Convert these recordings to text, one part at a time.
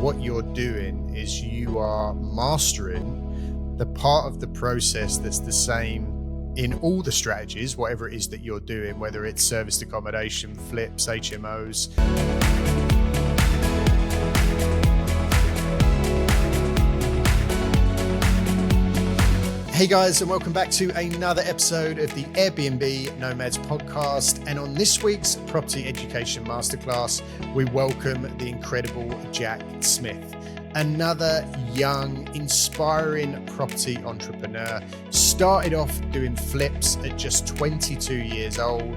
what you're doing is you are mastering the part of the process that's the same in all the strategies, whatever it is that you're doing, whether it's serviced accommodation, flips, HMOs. Hey guys, and welcome back to another episode of the Airbnb Nomads podcast. And on this week's Property Education Masterclass, we welcome the incredible Jack Smith, another young, inspiring property entrepreneur. Started off doing flips at just 22 years old,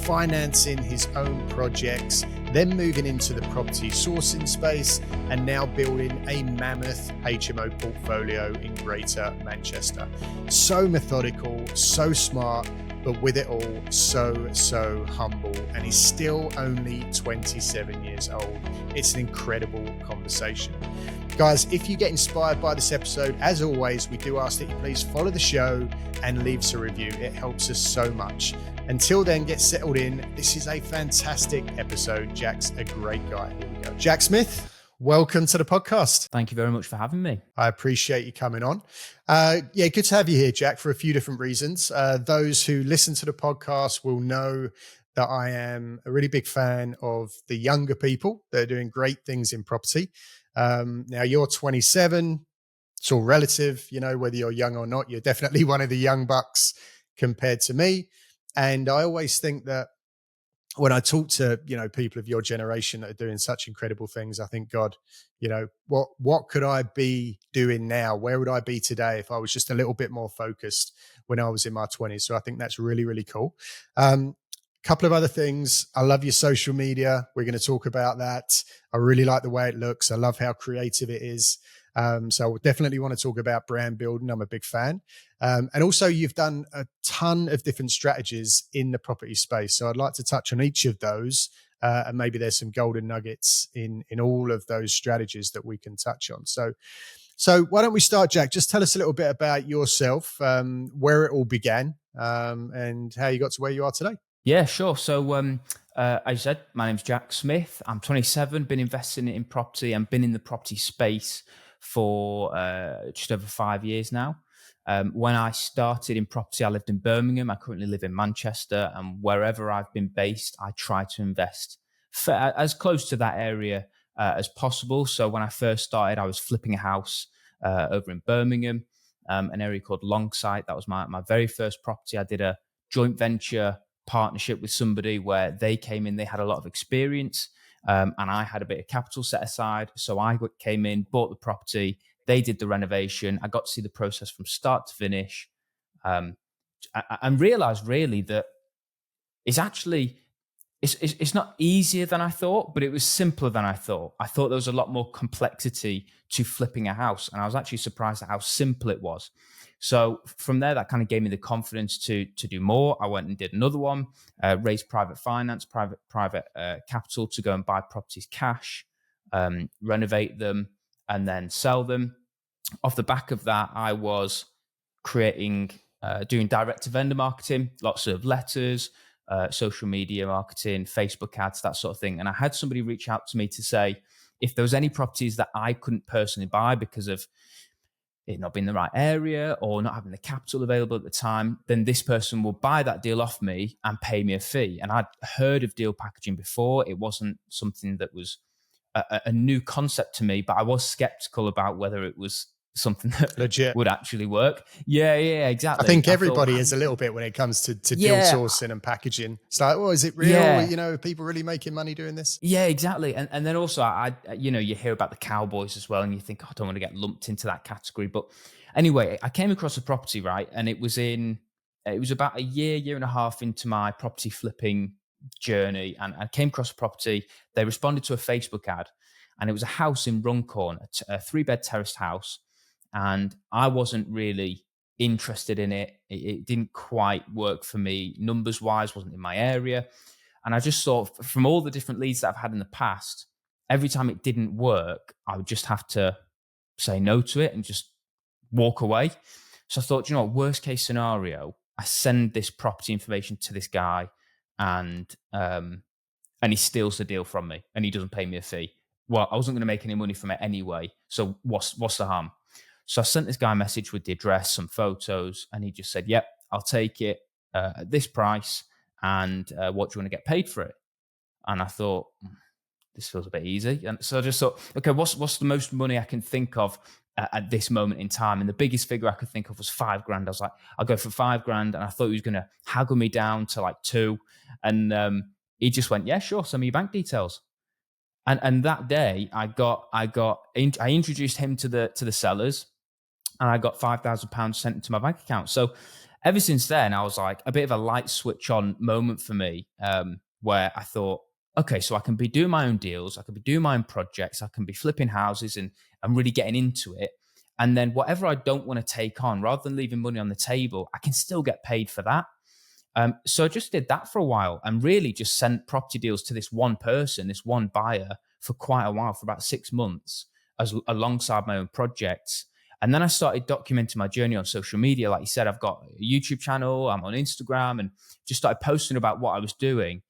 financing his own projects, then moving into the property sourcing space, and now building a mammoth HMO portfolio in Greater Manchester. So methodical, so smart, but with it all, so humble. And he's still only 27 years old. It's an incredible conversation. Guys, if you get inspired by this episode, as always, we do ask that you please follow the show and leave us a review. It helps us so much. Until then, get settled in. This is a fantastic episode. Jack's a great guy. Here we go. Jack Smith, welcome to the podcast. Thank you very much for having me. I appreciate you coming on. Good to have you here, Jack, for a few different reasons. Those who listen to the podcast will know that I am a really big fan of the younger people that are doing great things in property. Now, you're 27. It's all relative, you know, whether you're young or not. You're definitely one of the young bucks compared to me. And I always think that when I talk to, people of your generation that are doing such incredible things, I think, God, what could I be doing now? Where would I be today if I was just a little bit more focused when I was in my 20s? So I think that's really, really cool. Couple of other things. I love your social media. We're going to talk about that. I really like the way it looks. I love how creative it is. So I definitely want to talk about brand building. I'm a big fan. And also you've done a ton of different strategies in the property space. So I'd like to touch on each of those. And maybe there's some golden nuggets in all of those strategies that we can touch on. So why don't we start, Jack? Just tell us a little bit about yourself, where it all began, and how you got to where you are today. Yeah, sure. So as I said, my name's Jack Smith. I'm 27, been investing in property and been in the property space for just over 5 years now. When I started in property, I lived in Birmingham. I currently live in Manchester, and wherever I've been based, I try to invest as close to that area as possible. So when I first started, I was flipping a house over in Birmingham, an area called Longsight. That was my very first property. I did a joint venture partnership with somebody where they came in, they had a lot of experience, and I had a bit of capital set aside. So I came in, bought the property, they did the renovation. I got to see the process from start to finish, and realized really that it's not easier than I thought, but it was simpler than I thought. I thought there was a lot more complexity to flipping a house, and I was actually surprised at how simple it was. So from there, that kind of gave me the confidence to do more. I went and did another one, raised private finance, private capital to go and buy properties cash, renovate them, and then sell them. Off the back of that, I was doing direct to vendor marketing, lots of letters, social media marketing, Facebook ads, that sort of thing. And I had somebody reach out to me to say, if there was any properties that I couldn't personally buy because of it not being the right area or not having the capital available at the time, then this person will buy that deal off me and pay me a fee. And I'd heard of deal packaging before. It wasn't something that was a new concept to me, but I was skeptical about whether it was something that legit would actually work. Yeah, exactly. I think everybody is a little bit when it comes to deal sourcing and packaging. It's like, is it real? Yeah. Are people really making money doing this? Yeah, exactly. And then also, you hear about the cowboys as well, and you think, I don't want to get lumped into that category. But anyway, I came across a property, right? And it was about a year and a half into my property flipping journey. And I came across a property. They responded to a Facebook ad, and it was a house in Runcorn, a 3-bed terraced house. And I wasn't really interested in it. It didn't quite work for me. Numbers wise, wasn't in my area. And I just thought, from all the different leads that I've had in the past, every time it didn't work, I would just have to say no to it and just walk away. So I thought, worst case scenario, I send this property information to this guy and he steals the deal from me and he doesn't pay me a fee. well, I wasn't going to make any money from it anyway. So what's the harm? So I sent this guy a message with the address, some photos, and he just said, "Yep, I'll take it at this price. And what do you want to get paid for it?" And I thought, this feels a bit easy. And so I just thought, okay, what's the most money I can think of at this moment in time? And the biggest figure I could think of was 5 grand. I was like, I'll go for 5 grand. And I thought he was going to haggle me down to like two. And he just went, yeah, sure, send me your bank details. And that day I introduced him to the sellers, and I got £5,000 sent into my bank account. So ever since then, I was like a bit of a light switch on moment for me, where I thought, okay, so I can be doing my own deals, I can be doing my own projects, I can be flipping houses, and I'm really getting into it. And then whatever I don't want to take on, rather than leaving money on the table, I can still get paid for that. So I just did that for a while and really just sent property deals to this one person, this one buyer for quite a while, for about 6 months, alongside my own projects. And then I started documenting my journey on social media. Like you said, I've got a YouTube channel, I'm on Instagram, and just started posting about what I was doing.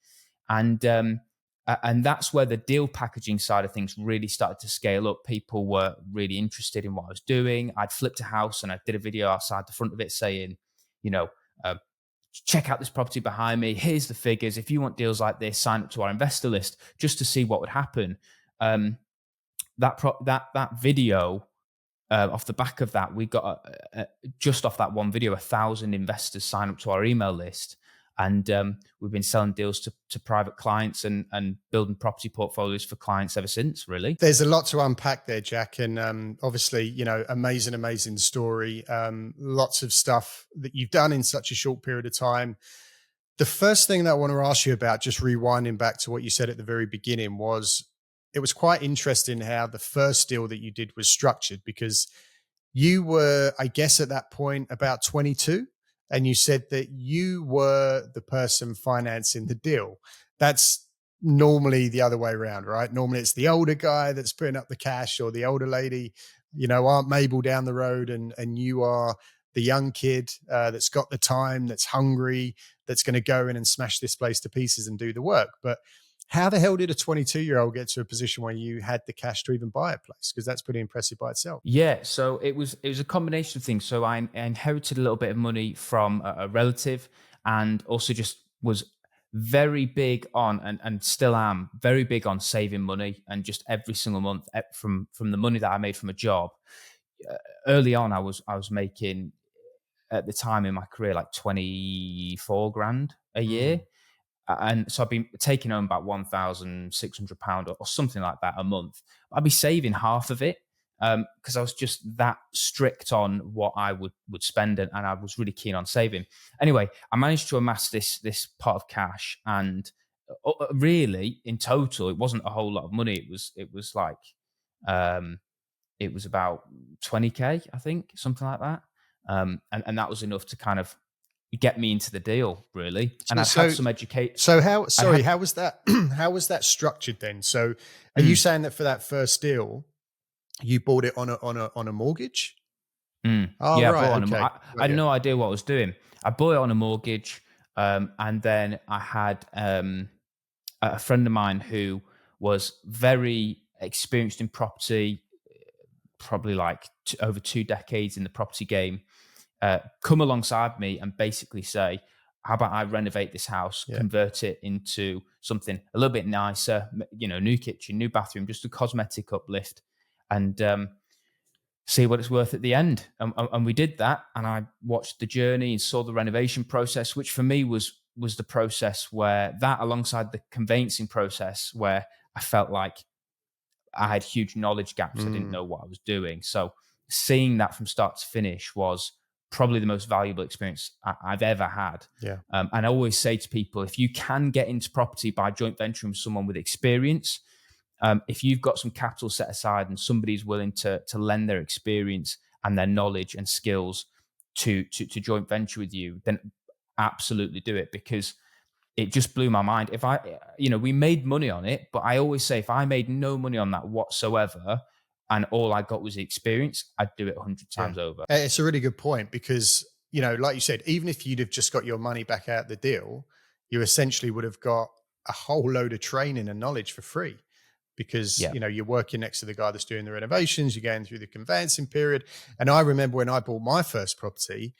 And that's where the deal packaging side of things really started to scale up. People were really interested in what I was doing. I'd flipped a house and I did a video outside the front of it saying, you know, uh, check out this property behind me. Here's the figures. If you want deals like this, sign up to our investor list, just to see what would happen. That video, off the back of that, we got just off that one video, 1,000 investors sign up to our email list. And we've been selling deals to private clients and building property portfolios for clients ever since, really. There's a lot to unpack there, Jack. And obviously, amazing story. Lots of stuff that you've done in such a short period of time. The first thing that I want to ask you about, just rewinding back to what you said at the very beginning, was it was quite interesting how the first deal that you did was structured, because you were, I guess, at that point about 22, and you said that you were the person financing the deal. That's normally the other way around, right? Normally it's the older guy that's putting up the cash, or the older lady, Aunt Mabel down the road, and you are the young kid that's got the time, that's hungry, that's going to go in and smash this place to pieces and do the work. But how the hell did a 22-year-old get to a position where you had the cash to even buy a place? Because that's pretty impressive by itself. Yeah, so it was a combination of things. So I inherited a little bit of money from a relative, and also just was very big on, and still am very big on, saving money. And just every single month, from the money that I made from a job, early on I was making, at the time in my career, like 24 grand a year. Mm. And so I've been taking home about £1,600 or something like that a month. I'd be saving half of it, because I was just that strict on what I would spend, and I was really keen on saving. Anyway, I managed to amass this pot of cash, and really, in total, it wasn't a whole lot of money. It was like, it was about 20K, I think, something like that. And that was enough to kind of get me into the deal, really. And So, I'd had so, some educate. so how? I'd Sorry, had. how was that? How was that structured then? So, are you Mm, saying that for that first deal, you bought it on a mortgage? Oh, yeah, I right. bought on Okay. I Got had you. no idea what I was doing. I bought it on a mortgage, and then I had a friend of mine who was very experienced in property, probably like over 2 decades in the property game, come alongside me and basically say, how about I renovate this house, Yeah. convert it into something a little bit nicer, new kitchen, new bathroom, just a cosmetic uplift, and see what it's worth at the end. And we did that, and I watched the journey and saw the renovation process, which for me was the process where, that alongside the conveyancing process, where I felt like I had huge knowledge gaps. I didn't Mm, know what I was doing. So seeing that from start to finish was probably the most valuable experience I've ever had. yeah. And I always say to people, if you can get into property by joint venturing with someone with experience, if you've got some capital set aside and somebody's willing to lend their experience and their knowledge and skills to joint venture with you, then absolutely do it, because it just blew my mind. We made money on it, but I always say, if I made no money on that whatsoever, and all I got was the experience, I'd do it 100 Yeah. times over. It's a really good point, because, like you said, even if you'd have just got your money back out the deal, you essentially would have got a whole load of training and knowledge for free. because, Yeah. you're working next to the guy that's doing the renovations, you're going through the conveyancing period. And I remember when I bought my first property,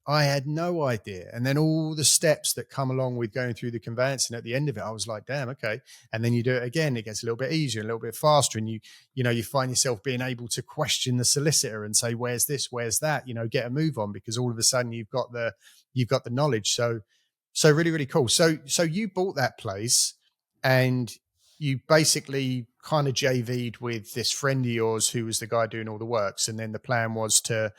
I had no idea. And then all the steps that come along with going through the conveyancing at the end of it, I was like, damn, okay. And then you do it again, it gets a little bit easier, a little bit faster. And you find yourself being able to question the solicitor and say, where's this, where's that, get a move on, because all of a sudden you've got the knowledge. So really, really cool. So you bought that place and you basically kind of JV'd with this friend of yours who was the guy doing all the works. And then the plan was to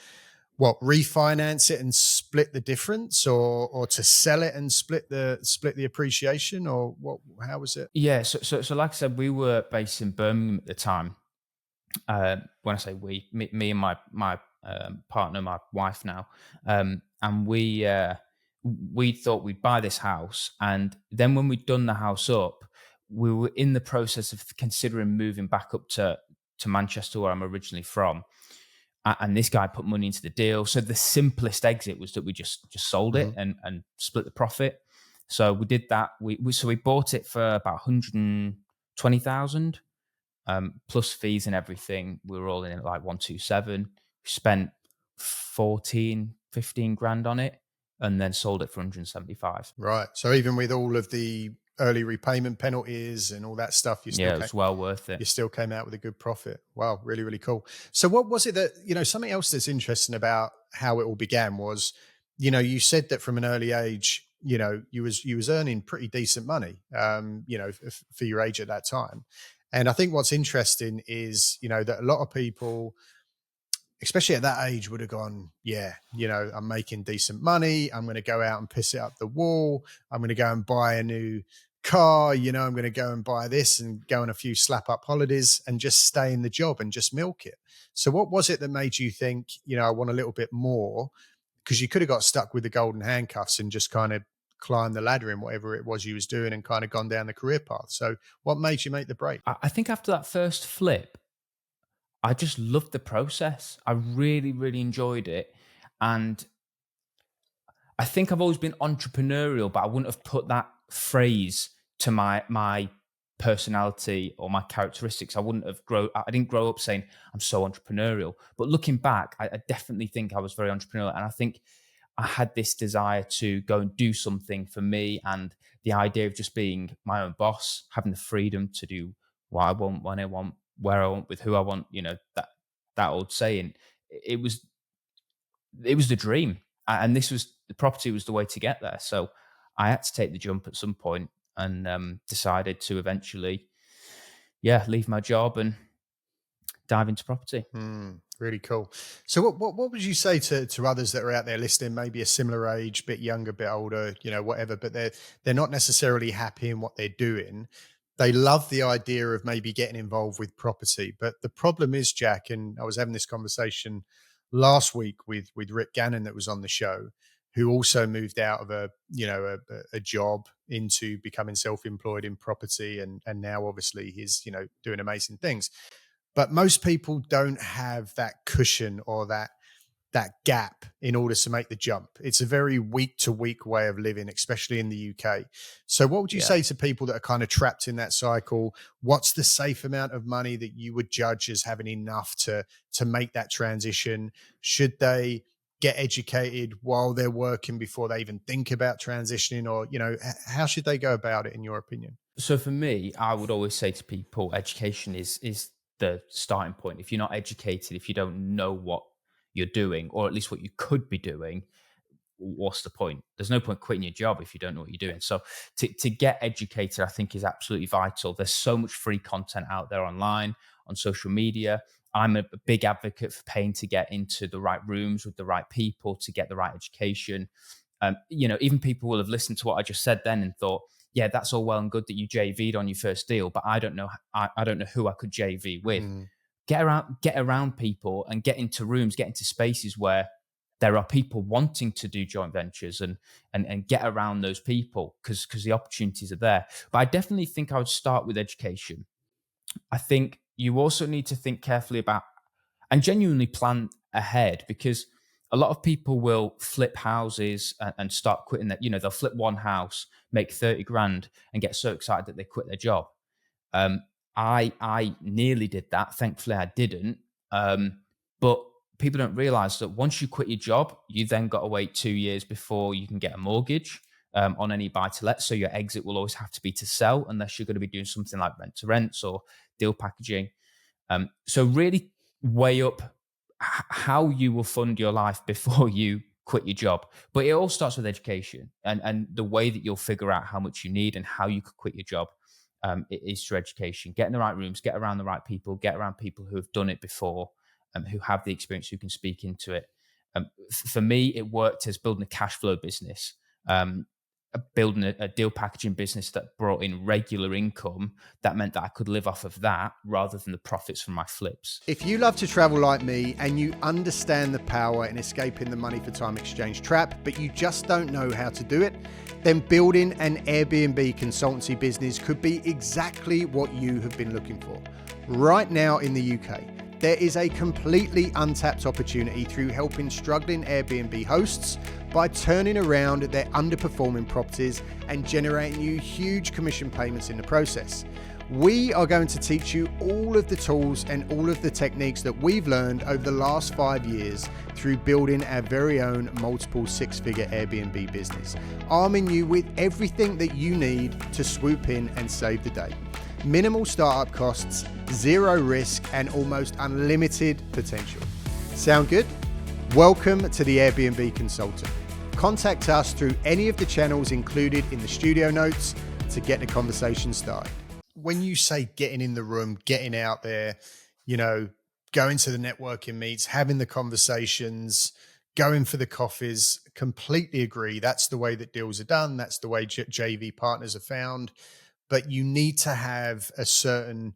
refinance it and split the difference, or to sell it and split the appreciation, or what, how was it? Yeah. So like I said, we were based in Birmingham at the time. When I say we, me and my partner, my wife now, and we thought we'd buy this house, and then when we'd done the house up, we were in the process of considering moving back up to Manchester, where I'm originally from. And this guy put money into the deal. So the simplest exit was that we just sold it Mhm. and split the profit. So we did that. We bought it for about 120,000 plus fees and everything. We were all in at like 127. We spent 14, 15 grand on it, and then sold it for 175. Right. So even with all of the early repayment penalties and all that stuff, Yeah, it was well worth it. you still came out with a good profit. Wow, really, really cool. So what was it that, something else that's interesting about how it all began was, you said that from an early age, you was earning pretty decent money, for your age at that time. And I think what's interesting is, that a lot of people, especially at that age, would have gone, yeah, I'm making decent money. I'm going to go out and piss it up the wall. I'm going to go and buy a new car. I'm going to go and buy this and go on a few slap up holidays and just stay in the job and just milk it. So what was it that made you think, I want a little bit more? Because you could have got stuck with the golden handcuffs and just kind of climbed the ladder in whatever it was you was doing and kind of gone down the career path. So what made you make the break? I think after that first flip, I just loved the process. I really, really enjoyed it. And I think I've always been entrepreneurial, but I wouldn't have put that phrase to my personality or my characteristics. I didn't grow up saying I'm so entrepreneurial. But looking back, I definitely think I was very entrepreneurial. And I think I had this desire to go and do something for me, and the idea of just being my own boss, having the freedom to do what I want, when I want, where I want, with who I want, that old saying. It was it was the dream, and this was the property was the way to get there. So I had to take the jump at some point, and decided to eventually, yeah, leave my job and dive into property. Really cool. So what would you say to others that are out there listening, maybe a similar age, bit younger, bit older, whatever, but they're not necessarily happy in what they're doing. They love the idea of maybe getting involved with property. But the problem is, Jack, and I was having this conversation last week with Rick Gannon that was on the show, who also moved out of a job into becoming self-employed in property, and now obviously he's doing amazing things. But most people don't have that cushion or that gap in order to make the jump. It's a very week to week way of living, especially in the UK. So what would you Yeah. say to people that are kind of trapped in that cycle? What's the safe amount of money that you would judge as having enough to make that transition? Should they get educated while they're working before they even think about transitioning, or how should they go about it in your opinion? So for me, I would always say to people, education is the starting point. If you're not educated, if you don't know what you're doing, or at least what you could be doing, what's the point? There's no point quitting your job if you don't know what you're doing. So to get educated, I think, is absolutely vital. There's so much free content out there online, on social media. I'm a big advocate for paying to get into the right rooms with the right people to get the right education. Even people will have listened to what I just said then and thought, yeah, that's all well and good that you JV'd on your first deal, but I don't know. I don't know who I could JV with. Mm, Get around people and get into rooms, get into spaces where there are people wanting to do joint ventures, and get around those people, because the opportunities are there. But I definitely think I would start with education. I think you also need to think carefully about and genuinely plan ahead, because a lot of people will flip houses and start quitting that. They'll flip one house, make 30 grand and get so excited that they quit their job. I nearly did that. Thankfully, I didn't. But people don't realize that once you quit your job, you then got to wait 2 years before you can get a mortgage on any buy to let. So your exit will always have to be to sell, unless you're going to be doing something like rent to rents or deal packaging. So really weigh up how you will fund your life before you quit your job. But it all starts with education, and the way that you'll figure out how much you need and how you could quit your job is through education. Get in the right rooms, get around the right people, get around people who have done it before, who have the experience, who can speak into it. For me, it worked as building a cash flow business. Building a deal packaging business that brought in regular income that meant that I could live off of that rather than the profits from my flips. If you love to travel like me and you understand the power in escaping the money for time exchange trap, but you just don't know how to do it, then building an Airbnb consultancy business could be exactly what you have been looking for. Right now in the UK, there is a completely untapped opportunity through helping struggling Airbnb hosts by turning around their underperforming properties and generating you huge commission payments in the process. We are going to teach you all of the tools and all of the techniques that we've learned over the last 5 years through building our very own multiple six-figure Airbnb business, arming you with everything that you need to swoop in and save the day. Minimal startup costs, zero risk, and almost unlimited potential. Sound good? Welcome to the Airbnb Consultant. Contact us through any of the channels included in the studio notes to get the conversation started. When you say getting in the room, getting out there, going to the networking meets, having the conversations, going for the coffees, completely agree. That's the way that deals are done. That's the way JV partners are found. But you need to have a certain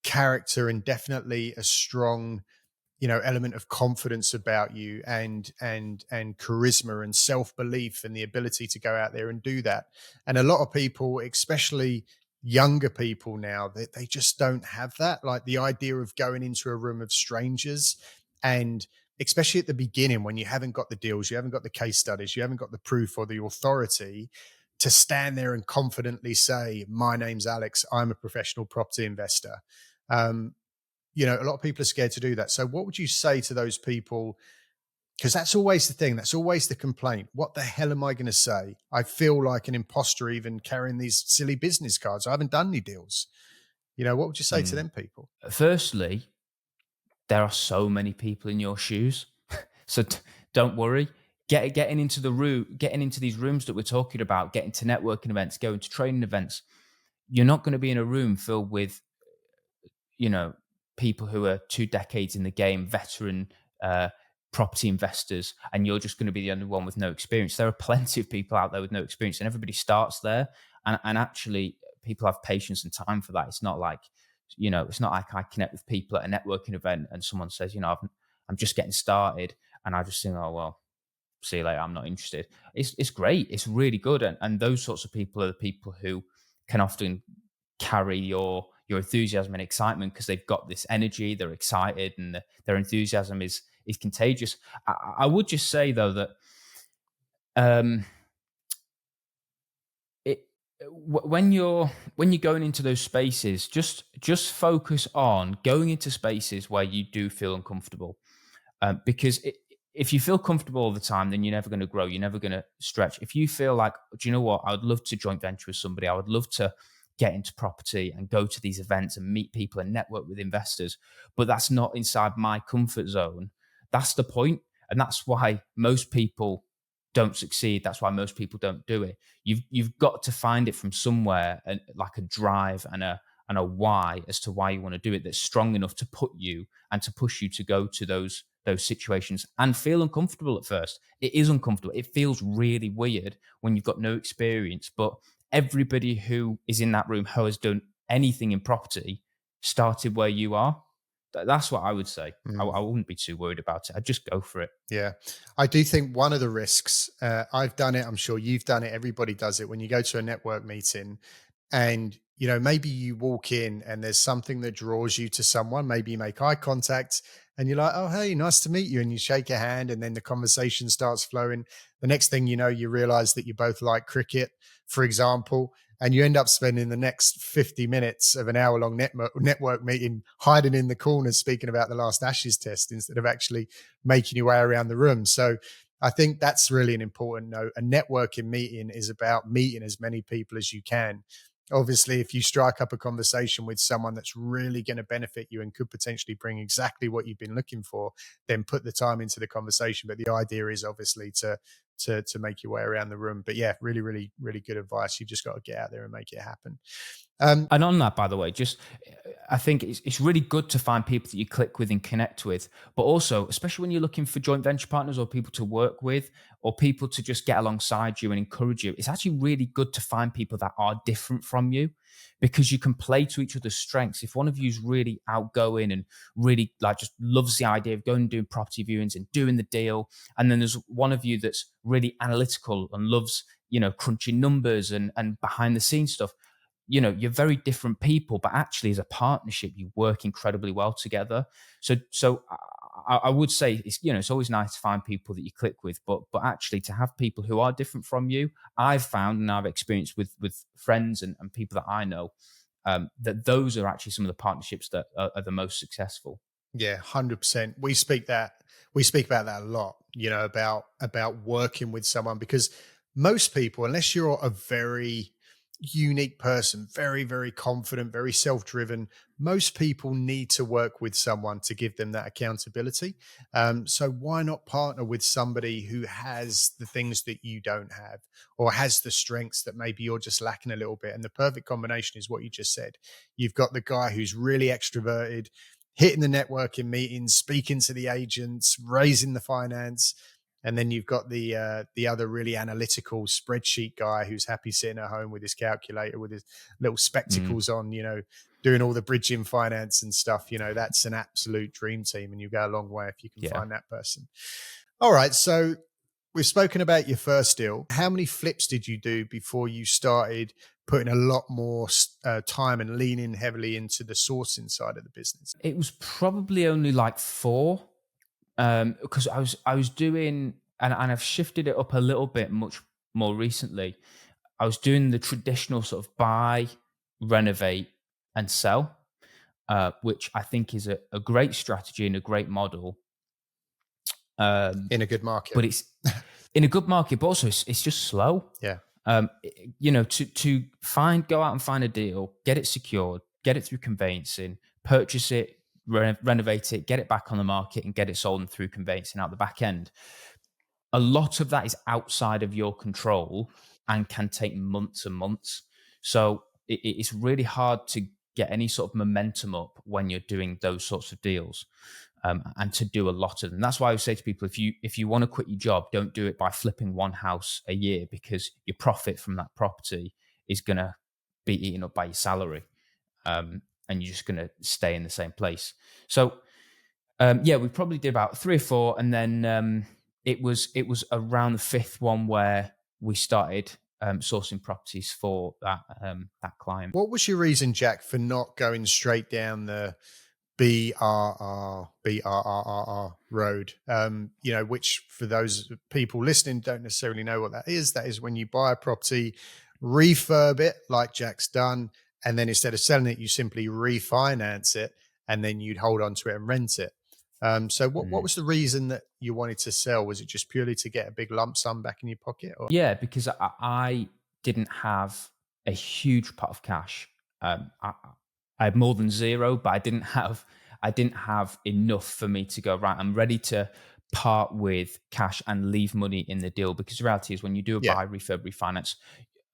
character and definitely a strong, element of confidence about you and charisma and self-belief and the ability to go out there and do that. And a lot of people, especially younger people now, they just don't have that. Like the idea of going into a room of strangers, and especially at the beginning when you haven't got the deals, you haven't got the case studies, you haven't got the proof or the authority to stand there and confidently say, my name's Alex, I'm a professional property investor. A lot of people are scared to do that. So what would you say to those people? Because that's always the thing. That's always the complaint. What the hell am I going to say? I feel like an imposter even carrying these silly business cards. I haven't done any deals. What would you say to them people? Firstly, there are so many people in your shoes. So don't worry. Getting into the room, getting into these rooms that we're talking about, getting to networking events, going to training events. You're not going to be in a room filled with, people who are 2 decades in the game, veteran property investors, and you're just going to be the only one with no experience. There are plenty of people out there with no experience, and everybody starts there. And actually, people have patience and time for that. It's not like, it's not like I connect with people at a networking event and someone says, I'm just getting started, and I just think, oh well, see you later, I'm not interested. It's great. It's really good. And those sorts of people are the people who can often carry your enthusiasm and excitement because they've got this energy, they're excited, and their enthusiasm is contagious. I would just say though that when you're going into those spaces, just focus on going into spaces where you do feel uncomfortable, because if you feel comfortable all the time, then you're never going to grow. You're never going to stretch. If you feel like, do you know what? I would love to joint venture with somebody. I would love to get into property and go to these events and meet people and network with investors, but that's not inside my comfort zone. That's the point. And that's why most people don't succeed. That's why most people don't do it. You've got to find it from somewhere, and like a drive and a why as to why you want to do it that's strong enough to put you and to push you to go to those situations and feel uncomfortable at first. It is uncomfortable. It feels really weird when you've got no experience, but everybody who is in that room who has done anything in property started where you are. That's what I would say. I wouldn't be too worried about it. I'd just go for it. Yeah. I do think one of the risks, I've done it, I'm sure you've done it, everybody does it, when you go to a network meeting and, maybe you walk in and there's something that draws you to someone, maybe you make eye contact and you're like, oh, hey, nice to meet you. And you shake a hand and then the conversation starts flowing. The next thing you know, you realize that you both like cricket, for example. and you end up spending the next 50 minutes of an hour-long network meeting hiding in the corner speaking about the last Ashes test instead of actually making your way around the room. So I think that's really an important note. A networking meeting is about meeting as many people as you can. Obviously, if you strike up a conversation with someone that's really going to benefit you and could potentially bring exactly what you've been looking for, then put the time into the conversation. But the idea is obviously to make your way around the room. But yeah, really, really, really good advice. You've just got to get out there and make it happen. And on that, by the way, just I think it's really good to find people that you click with and connect with, but also, especially when you're looking for joint venture partners or people to work with or people to just get alongside you and encourage you, it's actually really good to find people that are different from you because you can play to each other's strengths. If one of you is really outgoing and really like just loves the idea of going and doing property viewings and doing the deal, and then there's one of you that's really analytical and loves, crunching numbers and behind the scenes stuff, you're very different people, but actually as a partnership, you work incredibly well together. So I would say it's always nice to find people that you click with, but actually to have people who are different from you, I've found and I've experienced with friends and people that I know, that those are actually some of the partnerships that are the most successful. Yeah, 100%. We speak about that a lot, about working with someone, because most people, unless you're a very unique person, very, very confident, very self-driven, most people need to work with someone to give them that accountability. So why not partner with somebody who has the things that you don't have or has the strengths that maybe you're just lacking a little bit? And the perfect combination is what you just said. You've got the guy who's really extroverted, hitting the networking meetings, speaking to the agents, raising the finance. And then you've got the other really analytical spreadsheet guy who's happy sitting at home with his calculator, with his little Mm, spectacles on, doing all the bridging finance and stuff. That's an absolute dream team, and you go a long way if you can yeah. find that person. All right, so we've spoken about your first deal. How many flips did you do before you started putting a lot more time and leaning heavily into the sourcing side of the business? It was probably only like four, because I was doing, and I've shifted it up a little bit much more recently. I was doing the traditional sort of buy, renovate, and sell, which I think is a great strategy and a great model. Um, In a good market. but it's in a good market, but also it's just slow. Yeah. To go out and find a deal, get it secured, get it through conveyancing, purchase it, renovate it, get it back on the market, and get it sold and through conveyancing out the back end. A lot of that is outside of your control and can take months and months. So it's really hard to get any sort of momentum up when you're doing those sorts of deals, and to do a lot of them. That's why I would say to people, if you want to quit your job, don't do it by flipping one house a year, because your profit from that property is going to be eaten up by your salary, and you're just going to stay in the same place. So yeah, we probably did about three or four, and then it was around the fifth one where we started sourcing properties for that client. What was your reason, Jack, for not going straight down the BRRR road? Which for those people listening don't necessarily know what that is. That is when you buy a property, refurb it like Jack's done, and then instead of selling it, you simply refinance it, and then you'd hold on to it and rent it. So what Mm. was the reason that you wanted to sell? Was it just purely to get a big lump sum back in your pocket? Or Yeah, because I didn't have a huge pot of cash. I had more than zero, but I didn't have enough for me to go, right, I'm ready to part with cash and leave money in the deal. Because the reality is, when you do a yeah, buy, refurb, refinance,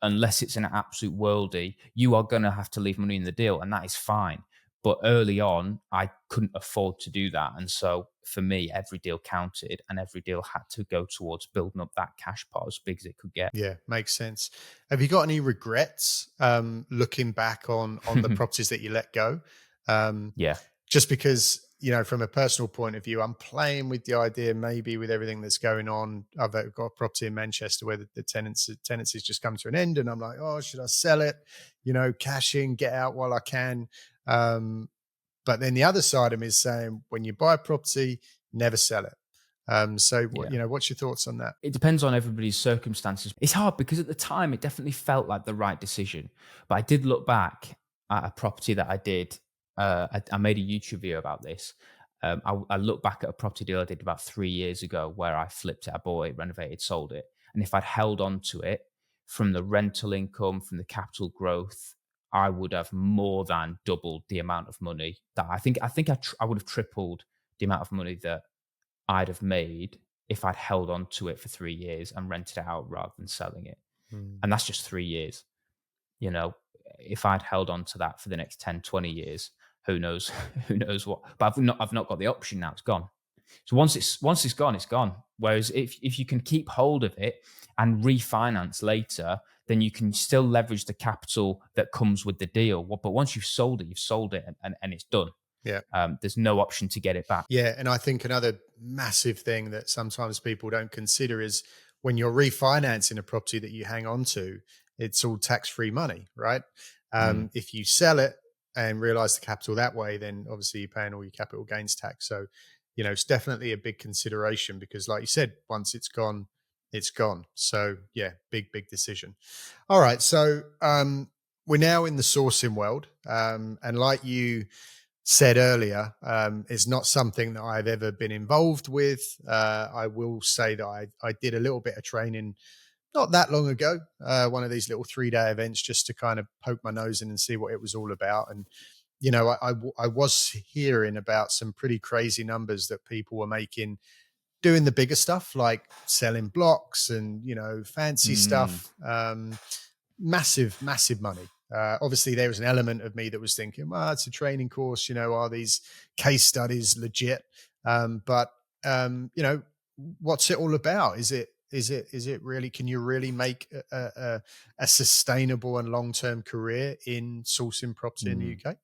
unless it's an absolute worldie, you are going to have to leave money in the deal, and that is fine. But early on, I couldn't afford to do that. And so for me, every deal counted, and every deal had to go towards building up that cash pot as big as it could get. yeah, makes sense. Have you got any regrets looking back on the properties that you let go? Um, Yeah. just because, from a personal point of view, I'm playing with the idea, maybe with everything that's going on. I've got a property in Manchester where the tenancy's just come to an end, and I'm like, oh, should I sell it? Cash in, get out while I can. Um, but then the other side of me is saying, when you buy a property, never sell it. So, Yeah. what's your thoughts on that? It depends on everybody's circumstances. It's hard because at the time it definitely felt like the right decision. But I did look back at a property that I did. I made a YouTube video about this. I look back at a property deal I did about 3 years ago where I flipped it, I bought it, renovated, sold it. And if I'd held on to it from the rental income, from the capital growth, I would have more than doubled the amount of money that I would have tripled the amount of money that I'd have made if I'd held on to it for 3 years and rented it out rather than selling it. Mm. And that's just 3 years. You know, if I'd held on to that for the next 10, 20 years, who knows who knows what. But I've not got the option now, it's gone. So once it's gone, it's gone. Whereas if you can keep hold of it and refinance later, then you can still leverage the capital that comes with the deal. But once you've sold it and it's done. Yeah. There's no option to get it back. Yeah, and I think another massive thing that sometimes people don't consider is when you're refinancing a property that you hang on to, it's all tax-free money, right? Mm, If you sell it and realize the capital that way, then obviously you're paying all your capital gains tax. So, it's definitely a big consideration because, like you said, once it's gone, it's gone. So, yeah, big decision. All right, so we're now in the sourcing world, and like you said earlier, is not something that I've ever been involved with. I will say that I did a little bit of training not that long ago, one of these little 3-day events just to kind of poke my nose in and see what it was all about. And, I was hearing about some pretty crazy numbers that people were making doing the bigger stuff like selling blocks and, fancy mm, stuff. Massive money. Obviously, there was an element of me that was thinking, well, it's a training course. Are these case studies legit? But what's it all about? Is it really? Can you really make a sustainable and long term career in sourcing property in the mm. UK,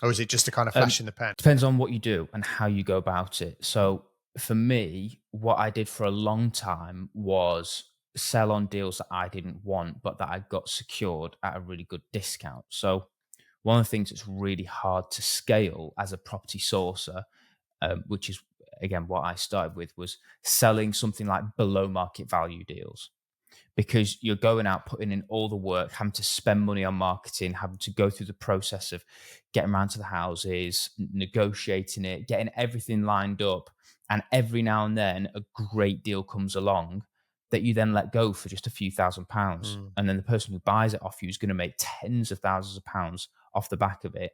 or is it just a kind of Um, flash in the pan? Depends on what you do and how you go about it. So for me, what I did for a long time was sell on deals that I didn't want, but that I got secured at a really good discount. So one of the things that's really hard to scale as a property sourcer, which is again what I started with, was selling something like below market value deals because you're going out, putting in all the work, having to spend money on marketing, having to go through the process of getting around to the houses, negotiating it, getting everything lined up. And every now and then, a great deal comes along that you then let go for just a few £1,000s. Mm, And then the person who buys it off you is going to make tens of thousands of pounds off the back of it,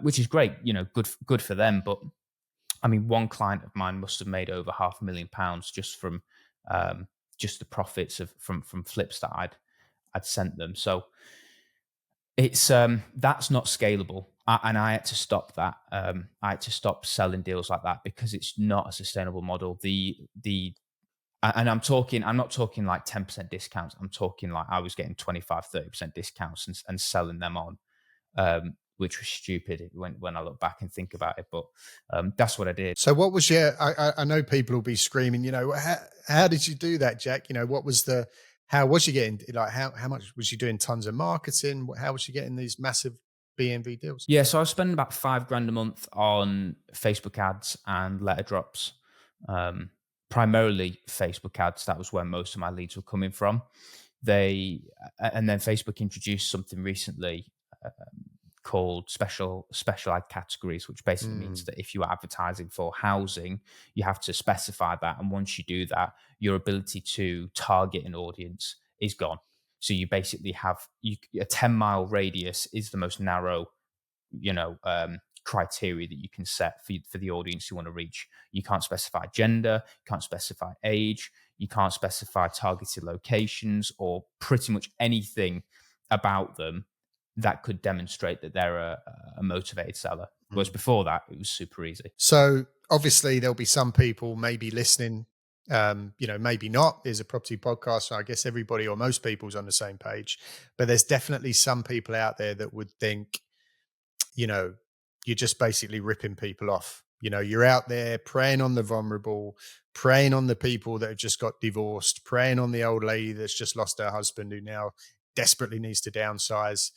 which is great, good for them. But I mean, one client of mine must have made over £500,000 just from um, just the profits from flips that I'd sent them. So it's that's not scalable, and I had to stop that. I had to stop selling deals like that because it's not a sustainable model. And I'm not talking like 10% discounts. I'm talking like I was getting 25, 30% discounts and selling them on, which was stupid when I look back and think about it. But that's what I did. So what was your, I know people will be screaming, how did you do that, Jack? What was how was you getting, like, how much was you doing tons of marketing? How was you getting these massive BNV deals? Yeah, so I was spending about 5 grand a month on Facebook ads and letter drops. Um, Primarily Facebook ads. That was where most of my leads were coming from. And then Facebook introduced something recently called special ad categories, which basically means Mm, that if you are advertising for housing, you have to specify that. And once you do that, your ability to target an audience is gone. So you basically have a 10-mile radius is the most narrow criteria that you can set for the audience you want to reach. You can't specify gender, you can't specify age, you can't specify targeted locations or pretty much anything about them that could demonstrate that they're a motivated seller. Whereas mm. before that, it was super easy. So obviously there'll be some people maybe listening, maybe not. There's a property podcast, so I guess everybody or most people's on the same page. But there's definitely some people out there that would think, you know, you're just basically ripping people off. You're out there preying on the vulnerable, preying on the people that have just got divorced, preying on the old lady that's just lost her husband who now desperately needs to downsize.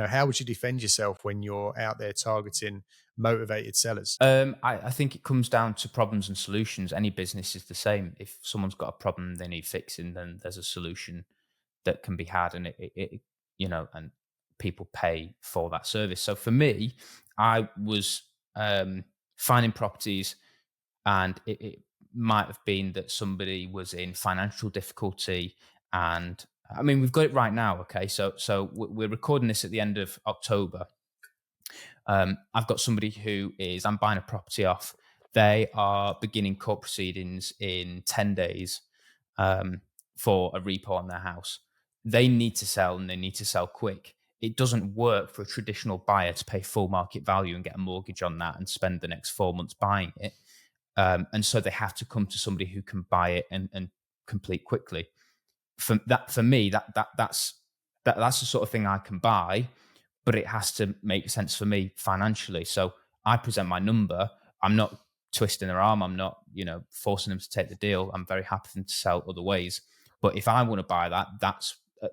How would you defend yourself when you're out there targeting motivated sellers? I think it comes down to problems and solutions. Any business is the same. If someone's got a problem they need fixing, then there's a solution that can be had, and and people pay for that service. So for me, I was finding properties, and it might have been that somebody was in financial difficulty, and I mean we've got it right now. Okay, so we're recording this at the end of October. I've got somebody who is, I'm buying a property off. They are beginning court proceedings in 10 days for a repo on their house. They need to sell, and they need to sell quick. It doesn't work for a traditional buyer to pay full market value and get a mortgage on that and spend the next 4 months buying it. And so they have to come to somebody who can buy it and complete quickly. For me, that's the sort of thing I can buy, but it has to make sense for me financially. So I present my number. I'm not twisting their arm. I'm not, forcing them to take the deal. I'm very happy for them to sell other ways. But if I want to buy that,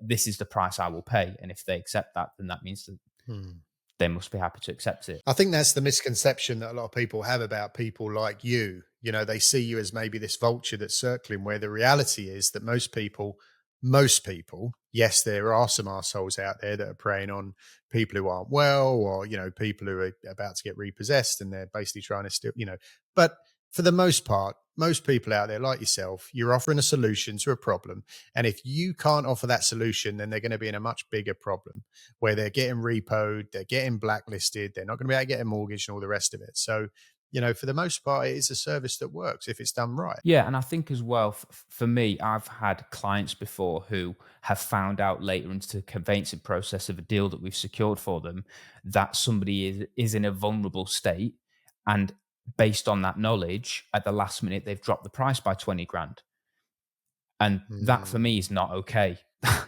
this is the price I will pay. And if they accept that, then that means that Hmm. they must be happy to accept it. I think that's the misconception that a lot of people have about people like you. They see you as maybe this vulture that's circling, where the reality is that most people, yes, there are some assholes out there that are preying on people who aren't well, or, people who are about to get repossessed and they're basically trying to steal, but for the most part, most people out there like yourself, you're offering a solution to a problem. And if you can't offer that solution, then they're going to be in a much bigger problem where they're getting repoed, they're getting blacklisted, they're not going to be able to get a mortgage and all the rest of it. So, for the most part, it is a service that works if it's done right. Yeah, and I think as well, for me, I've had clients before who have found out later into the conveyancing process of a deal that we've secured for them that somebody is in a vulnerable state, and based on that knowledge, at the last minute they've dropped the price by 20 grand, and that for Mm, me is not okay.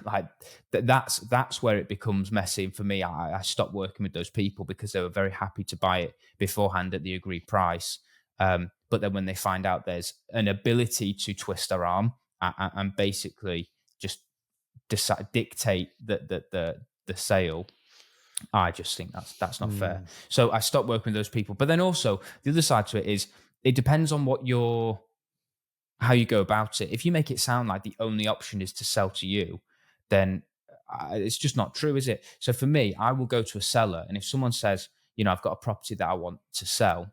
Like that's where it becomes messy. And for me, I stopped working with those people because they were very happy to buy it beforehand at the agreed price. But then when they find out there's an ability to twist their arm and basically just dictate the sale, I just think that's not fair. mm, So I stopped working with those people. But then also the other side to it is it depends on how you go about it. If you make it sound like the only option is to sell to you, then it's just not true, is it? So for me, I will go to a seller, and if someone says, I've got a property that I want to sell,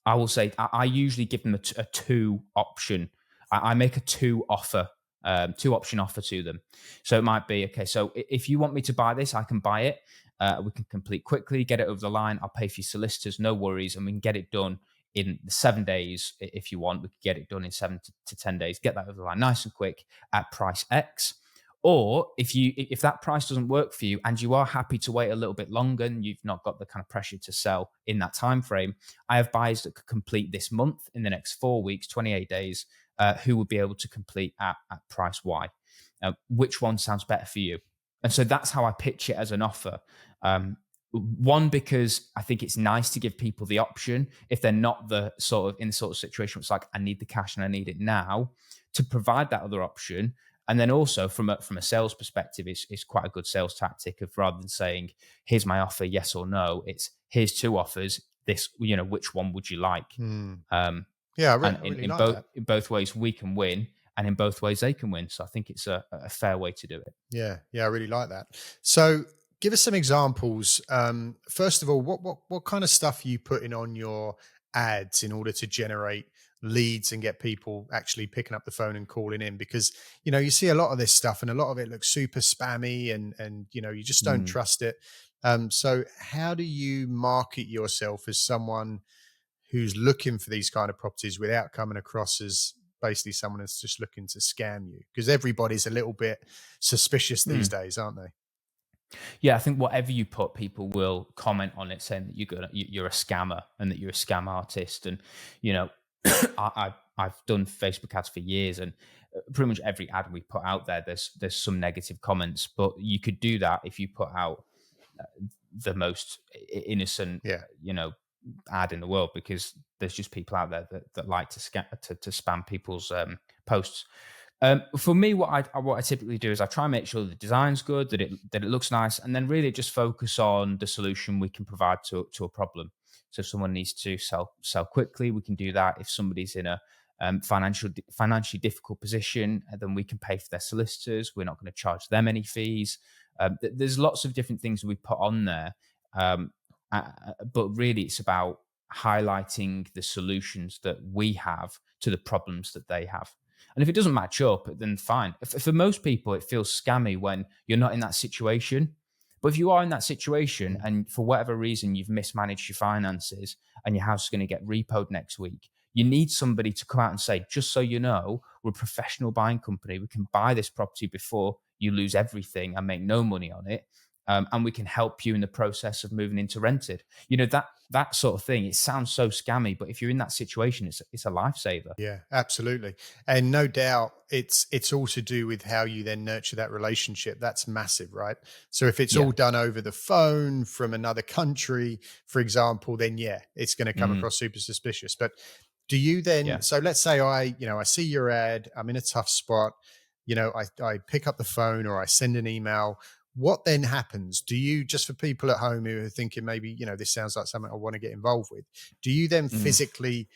I will say I usually give them a two option. I make a two option offer to them. So it might be, okay, so if you want me to buy this, I can buy it. We can complete quickly, get it over the line. I'll pay for your solicitors, no worries, and we can get it done in 7 days. If you want, we could get it done in 7 to 10 days. Get that over the line nice and quick at price X. Or if that price doesn't work for you and you are happy to wait a little bit longer and you've not got the kind of pressure to sell in that time frame, I have buyers that could complete this month in the next 4 weeks, 28 days, who would be able to complete at price Y. Which one sounds better for you? And so that's how I pitch it as an offer. One, because I think it's nice to give people the option if they're not in the sort of situation where it's like, I need the cash and I need it now, to provide that other option. And then also from a sales perspective, it's quite a good sales tactic of, rather than saying, here's my offer, yes or no, it's here's two offers. This, which one would you like? mm. Um, Yeah, and I in, really in like both that. in both ways we can win, and in both ways they can win. So I think it's a fair way to do it. Yeah, yeah, I really like that. So, give us some examples. First of all, what kind of stuff are you putting on your ads in order to generate leads and get people actually picking up the phone and calling in? Because you see a lot of this stuff, and a lot of it looks super spammy, and you just don't Mm. trust it. So, how do you market yourself as someone who's looking for these kind of properties without coming across as basically someone that's just looking to scam you? Because everybody's a little bit suspicious these Mm. days, aren't they? Yeah, I think whatever you put, people will comment on it saying that you're a scammer and that you're a scam artist. And I've done Facebook ads for years, and pretty much every ad we put out there, there's some negative comments. But you could do that if you put out the most innocent, Yeah. ad in the world, because there's just people out there that like to spam people's posts. For me, what I typically do is I try and make sure the design's good, that it looks nice, and then really just focus on the solution we can provide to a problem. So if someone needs to sell quickly, we can do that. If somebody's in a financially difficult position, then we can pay for their solicitors. We're not going to charge them any fees. There's lots of different things we put on there, um, but really it's about highlighting the solutions that we have to the problems that they have. And if it doesn't match up, then fine. For most people, it feels scammy when you're not in that situation. But if you are in that situation Mm. and for whatever reason you've mismanaged your finances and your house is going to get repoed next week, you need somebody to come out and say, just so you know, we're a professional buying company. We can buy this property before you lose everything and make no money on it. And we can help you in the process of moving into rented. That sort of thing. It sounds so scammy, but if you're in that situation, it's a lifesaver. Yeah, absolutely. And no doubt it's all to do with how you then nurture that relationship. That's massive, right? So if it's Yeah. all done over the phone from another country, for example, then yeah, it's going to come Mm, across super suspicious. But do you then, yeah. so let's say I see your ad, I'm in a tough spot, I pick up the phone or I send an email. What then happens? Do you, just for people at home who are thinking maybe, this sounds like something I want to get involved with, do you then Mm. physically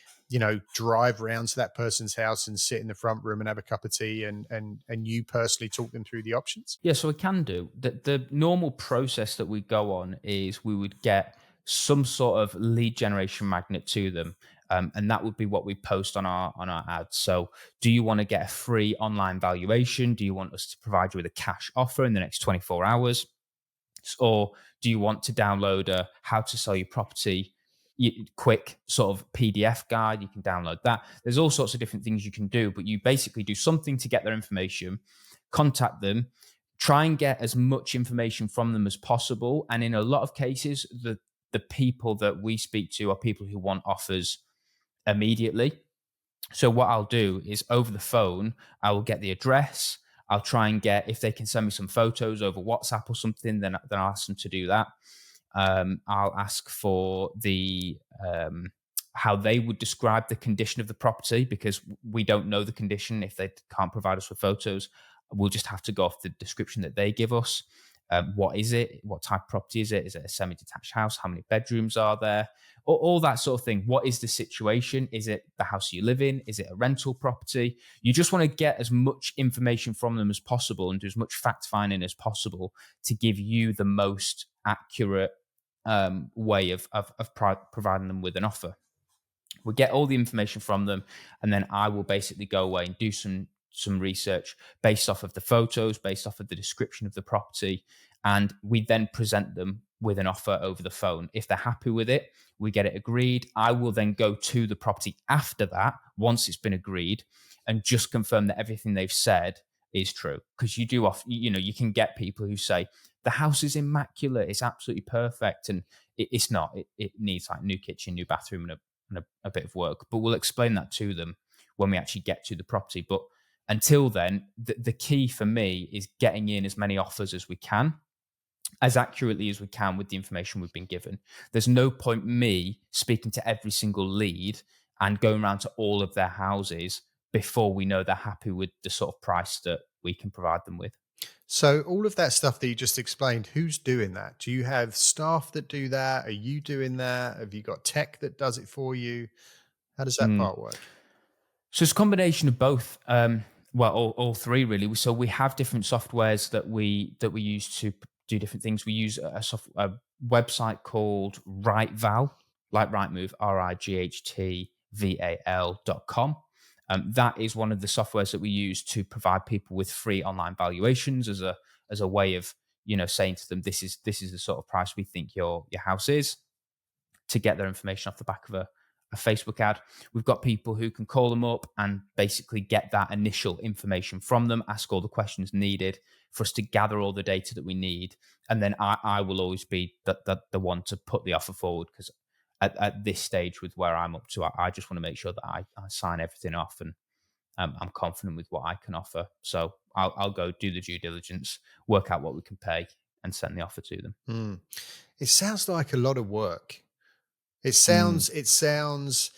drive around to that person's house and sit in the front room and have a cup of tea and you personally talk them through the options? Yeah, so we can do. The normal process that we go on is we would get some sort of lead generation magnet to them. And that would be what we post on our ads. So do you want to get a free online valuation? Do you want us to provide you with a cash offer in the next 24 hours? Or do you want to download a how to sell your property quick sort of PDF guide? You can download that. There's all sorts of different things you can do, but you basically do something to get their information, contact them, try and get as much information from them as possible. And in a lot of cases, the people that we speak to are people who want offers immediately. So what I'll do is over the phone, I will get the address. I'll try and get, if they can send me some photos over WhatsApp or something, then I'll ask them to do that. I'll ask for the how they would describe the condition of the property because we don't know the condition if they can't provide us with photos. We'll just have to go off the description that they give us. What is it? What type of property is it? Is it a semi-detached house? How many bedrooms are there? All that sort of thing. What is the situation? Is it the house you live in? Is it a rental property? You just want to get as much information from them as possible and do as much fact finding as possible to give you the most accurate way of providing them with an offer. We get all the information from them, and then I will basically go away and do some research based off of the photos, based off of the description of the property, and we then present them with an offer over the phone. If they're happy with it, we get it agreed. I will then go to the property after that, once it's been agreed, and just confirm that everything they've said is true. Because you do off, you can get people who say the house is immaculate, it's absolutely perfect, and it's not. It needs like new kitchen, new bathroom, and a bit of work. But we'll explain that to them when we actually get to the property. But until then, the key for me is getting in as many offers as we can, as accurately as we can with the information we've been given. There's no point me speaking to every single lead and going around to all of their houses before we know they're happy with the sort of price that we can provide them with. So all of that stuff that you just explained, who's doing that? Do you have staff that do that? Are you doing that? Have you got tech that does it for you? How does that Mm. part work? So it's a combination of both. Well, all three really. So we have different softwares that we use to do different things. We use a website called RightVal, like Rightmove, RIGHTVAL.com. That is one of the softwares that we use to provide people with free online valuations as a way of saying to them this is the sort of price we think your house is, to get their information off the back of a Facebook ad. We've got people who can call them up and basically get that initial information from them, ask all the questions needed for us to gather all the data that we need. And then I will always be the one to put the offer forward because at this stage with where I'm up to, I just want to make sure that I sign everything off and I'm confident with what I can offer. So I'll go do the due diligence, work out what we can pay and send the offer to them. Hmm. It sounds like a lot of work. It Mm. sounds it sounds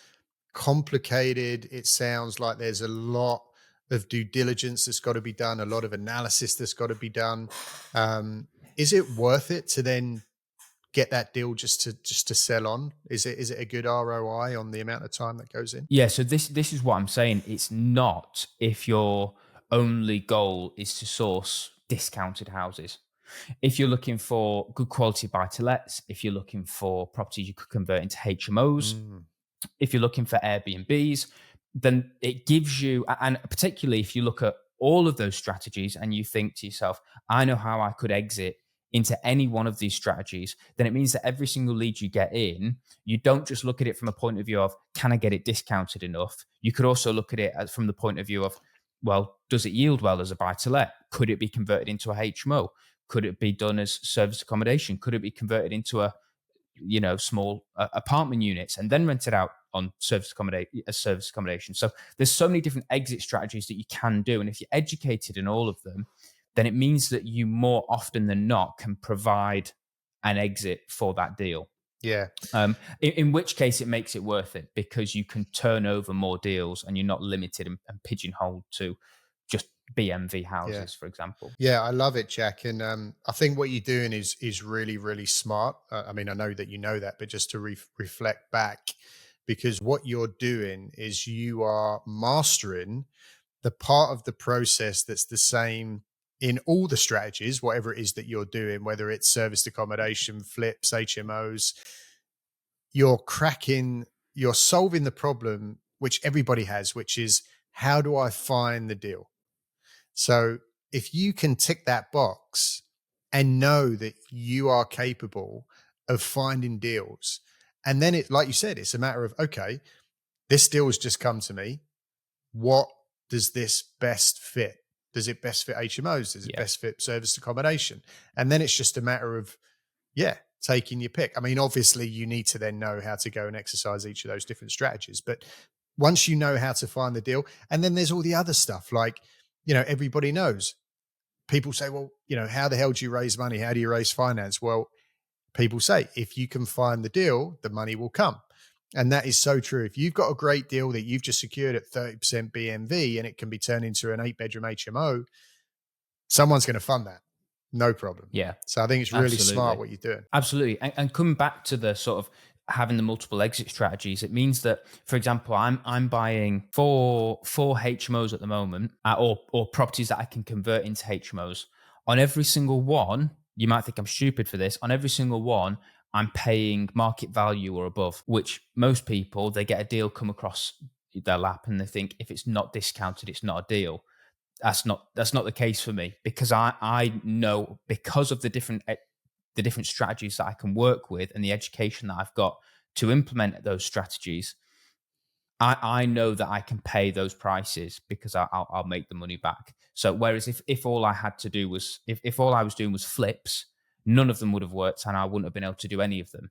complicated. It sounds like there's a lot of due diligence that's got to be done, a lot of analysis that's got to be done. Is it worth it to then get that deal just to sell on? Is it a good ROI on the amount of time that goes in? Yeah, so this is what I'm saying. It's not if your only goal is to source discounted houses. If you're looking for good quality buy to lets, if you're looking for properties you could convert into HMOs, Mm, if you're looking for Airbnbs, then it gives you, and particularly if you look at all of those strategies and you think to yourself, I know how I could exit into any one of these strategies, then it means that every single lead you get in, you don't just look at it from a point of view of, can I get it discounted enough? You could also look at it as from the point of view of, well, does it yield well as a buy to let? Could it be converted into a HMO? Could it be done as service accommodation? Could it be converted into a small apartment units and then rent it out on service accommodation. So there's so many different exit strategies that you can do, and if you're educated in all of them, then it means that you more often than not can provide an exit for that deal. yeah, In which case it makes it worth it because you can turn over more deals and you're not limited and pigeonholed to just BMV yeah. houses, for example. Yeah, I love it, Jack. And I think what you're doing is really, really smart. I mean, I know that you know that, but just to reflect back, because what you're doing is you are mastering the part of the process that's the same in all the strategies, whatever it is that you're doing, whether it's serviced accommodation, flips, HMOs. You're solving the problem which everybody has, which is, how do I find the deal? So if you can tick that box and know that you are capable of finding deals, and then it, like you said, it's a matter of, okay, this deal has just come to me. What does this best fit? Does it best fit HMOs? Does it Yeah. best fit service accommodation? And then it's just a matter of, yeah, taking your pick. I mean, obviously, you need to then know how to go and exercise each of those different strategies. But once you know how to find the deal, and then there's all the other stuff like, everybody knows. People say, well, how the hell do you raise money? How do you raise finance? Well, people say, if you can find the deal, the money will come. And that is so true. If you've got a great deal that you've just secured at 30% BMV and it can be turned into an 8-bedroom HMO, someone's going to fund that. No problem. Yeah, So I think it's really smart absolutely. what you're doing. Absolutely. And coming back to the sort of having the multiple exit strategies, it means that, for example, I'm buying four HMOs at the moment, or properties that I can convert into HMOs. On every single one, you might think I'm stupid for this. On every single one, I'm paying market value or above, which most people, they get a deal come across their lap and they think if it's not discounted, it's not a deal. That's not the case for me because I know because of the different strategies that I can work with and the education that I've got to implement those strategies. I know that I can pay those prices because I'll make the money back. So whereas if all I had to do was if all I was doing was flips, none of them would have worked and I wouldn't have been able to do any of them.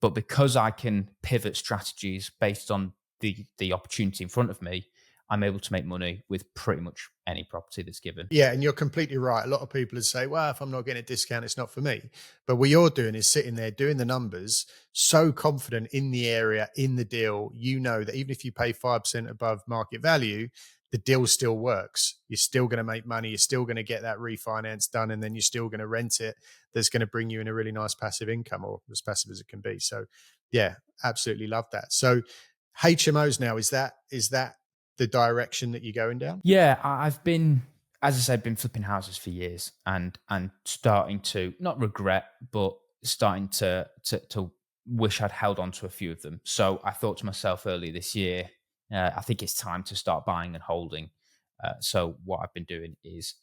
But because I can pivot strategies based on the opportunity in front of me, I'm able to make money with pretty much any property that's given. Yeah, and you're completely right. A lot of people would say, well, if I'm not getting a discount, it's not for me. But what you're doing is sitting there doing the numbers, so confident in the area, in the deal, you know that even if you pay 5% above market value, the deal still works. You're still going to make money. You're still going to get that refinance done, and then you're still going to rent it. That's going to bring you in a really nice passive income, or as passive as it can be. So, yeah, absolutely love that. So, HMOs now, is that the direction that you're going down? Yeah, I've been, as I said, been flipping houses for years, and starting to not regret, but starting to wish I'd held on to a few of them. So I thought to myself earlier this year, I think it's time to start buying and holding. So what I've been doing is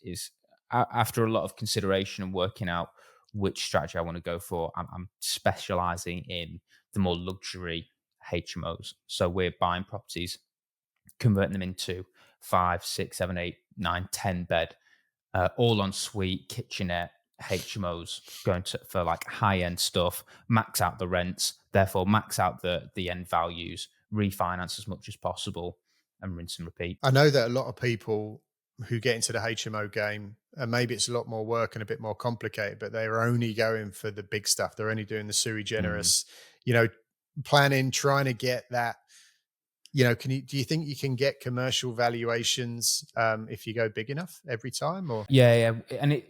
after a lot of consideration and working out which strategy I want to go for, I'm specializing in the more luxury HMOs. So we're buying properties, converting them into 5, 6, 7, 8, 9, 10 bed, all en suite, kitchenette, HMOs, going to for like high end stuff, max out the rents, therefore max out the end values, refinance as much as possible, and rinse and repeat. I know that a lot of people who get into the HMO game, and maybe it's a lot more work and a bit more complicated, but they're only going for the big stuff. They're only doing the sui Mm. generis, you know, planning, trying to get that. Do you think you can get commercial valuations if you go big enough every time? Or Yeah, yeah, and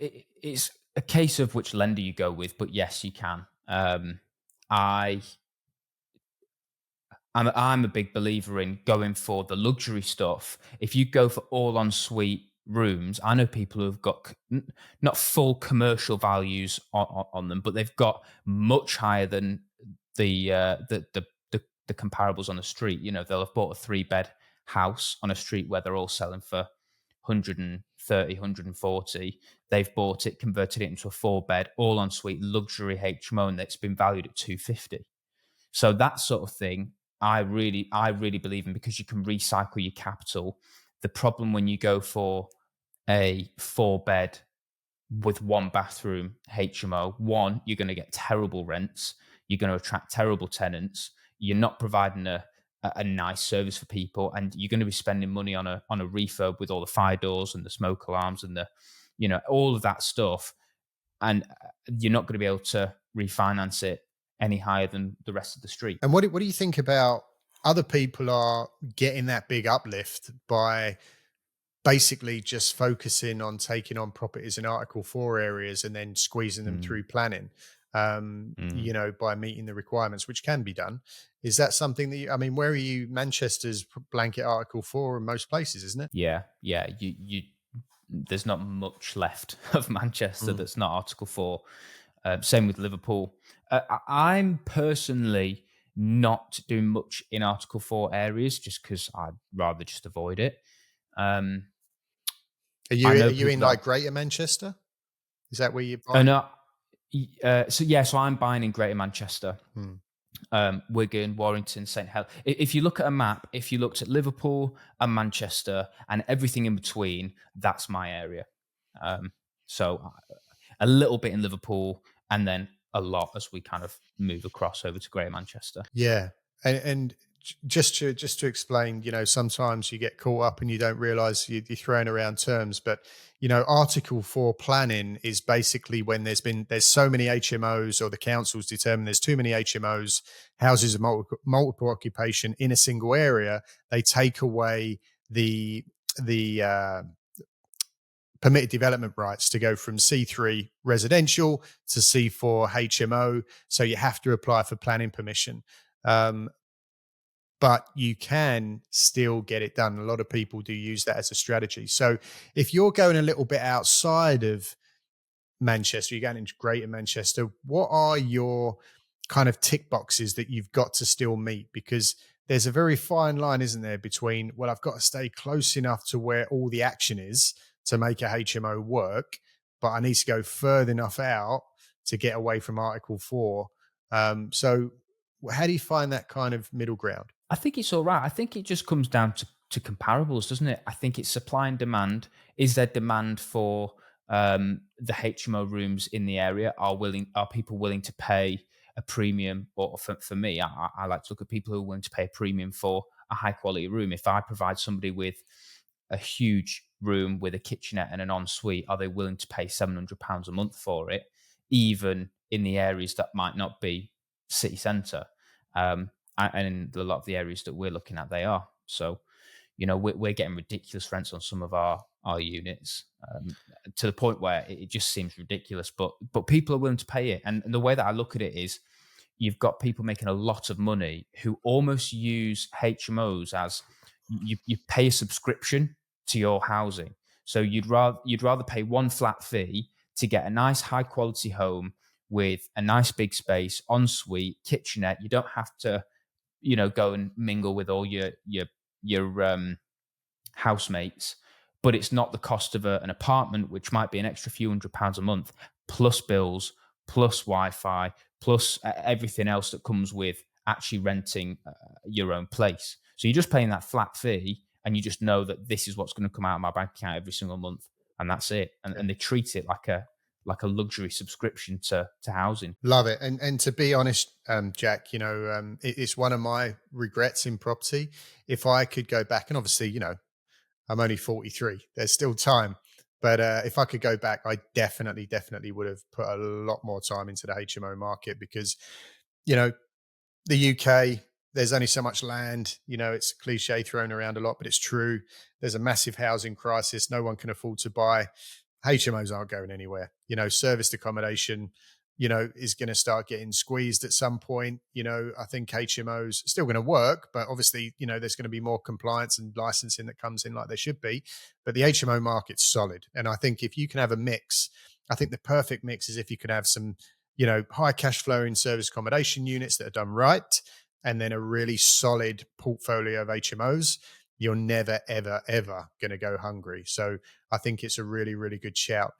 it's a case of which lender you go with, but yes, you can. Um, I I'm a big believer in going for the luxury stuff. If you go for all ensuite rooms, I know people who've got not full commercial values on them, but they've got much higher than the comparables on the street. You know, they'll have bought a 3-bed house on a street where they're all selling for 130, 140. They've bought it, converted it into a 4-bed, all ensuite luxury HMO, and that's been valued at 250. So that sort of thing, I really believe in, because you can recycle your capital. The problem when you go for a 4-bed with 1 bathroom HMO, one, you're going to get terrible rents. You're going to attract terrible tenants. You're not providing a nice service for people, and you're going to be spending money on a refurb with all the fire doors and the smoke alarms and all of that stuff, and you're not going to be able to refinance it any higher than the rest of the street. And what do you think about other people are getting that big uplift by basically just focusing on taking on properties in Article 4 areas and then squeezing them Mm, through planning, mm. by meeting the requirements, which can be done. Is that something that I mean, where are you? Manchester's blanket Article 4 in most places, isn't it? Yeah, yeah. There's not much left of Manchester Mm. that's not Article 4. Same with Liverpool. I'm personally not doing much in Article 4 areas, just because I'd rather just avoid it. Um, I Are know you in people that like Greater Manchester? Is that where you're are buying? not. So I'm buying in Greater Manchester, Hmm. Wigan, Warrington, St. Hel. If you look at a map, if you looked at Liverpool and Manchester and everything in between, that's my area. Um, so a little bit in Liverpool, and then a lot as we kind of move across over to Greater Manchester. Yeah, and just to explain, sometimes you get caught up and you don't realize you're throwing around terms, but Article 4 planning is basically when there's so many HMOs, or the councils determine there's too many HMOs, houses of multiple occupation in a single area. They take away the permitted development rights to go from C3 residential to C4 HMO. So you have to apply for planning permission. Um, but you can still get it done. A lot of people do use that as a strategy. So if you're going a little bit outside of Manchester, you're going into Greater Manchester, what are your kind of tick boxes that you've got to still meet? Because there's a very fine line, isn't there, between, well, I've got to stay close enough to where all the action is to make a HMO work, but I need to go further enough out to get away from Article 4. So, how do you find that kind of middle ground? I think it's all right. I think it just comes down to comparables, doesn't it? I think it's supply and demand. Is there demand for the HMO rooms in the area? Are people willing to pay a premium? Or for me, I like to look at people who are willing to pay a premium for a high quality room. If I provide somebody with a huge room with a kitchenette and an ensuite, are they willing to pay £700 a month for it, even in the areas that might not be city centre? And in a lot of the areas that we're looking at, they are. So, we're getting ridiculous rents on some of our units, to the point where it just seems ridiculous. But people are willing to pay it, and the way that I look at it is, you've got people making a lot of money who almost use HMOs as you pay a subscription to your housing. So you'd rather pay one flat fee to get a nice high quality home with a nice big space, ensuite, kitchenette. You don't have to go and mingle with all your housemates, but it's not the cost of an apartment, which might be an extra few £100s a month, plus bills, plus Wi-Fi, plus everything else that comes with actually renting your own place. So you're just paying that flat fee, and you just know that this is what's going to come out of my bank account every single month, and that's it. And they treat it like a luxury subscription to housing. Love it. And to be honest, Jack, it's one of my regrets in property. If I could go back, and obviously, I'm only 43, there's still time. But if I could go back, I definitely would have put a lot more time into the HMO market because, you know, the UK, there's only so much land. It's a cliche thrown around a lot, but it's true. There's a massive housing crisis. No one can afford to buy. HMOs aren't going anywhere. Serviced accommodation, is going to start getting squeezed at some point. I think HMOs still going to work, but obviously, there's going to be more compliance and licensing that comes in like there should be. But the HMO market's solid. And I think if you can have a mix, I think the perfect mix is if you can have some, high cash flowing service accommodation units that are done right, and then a really solid portfolio of HMOs. You're never, ever, ever going to go hungry. So I think it's a really, really good shout.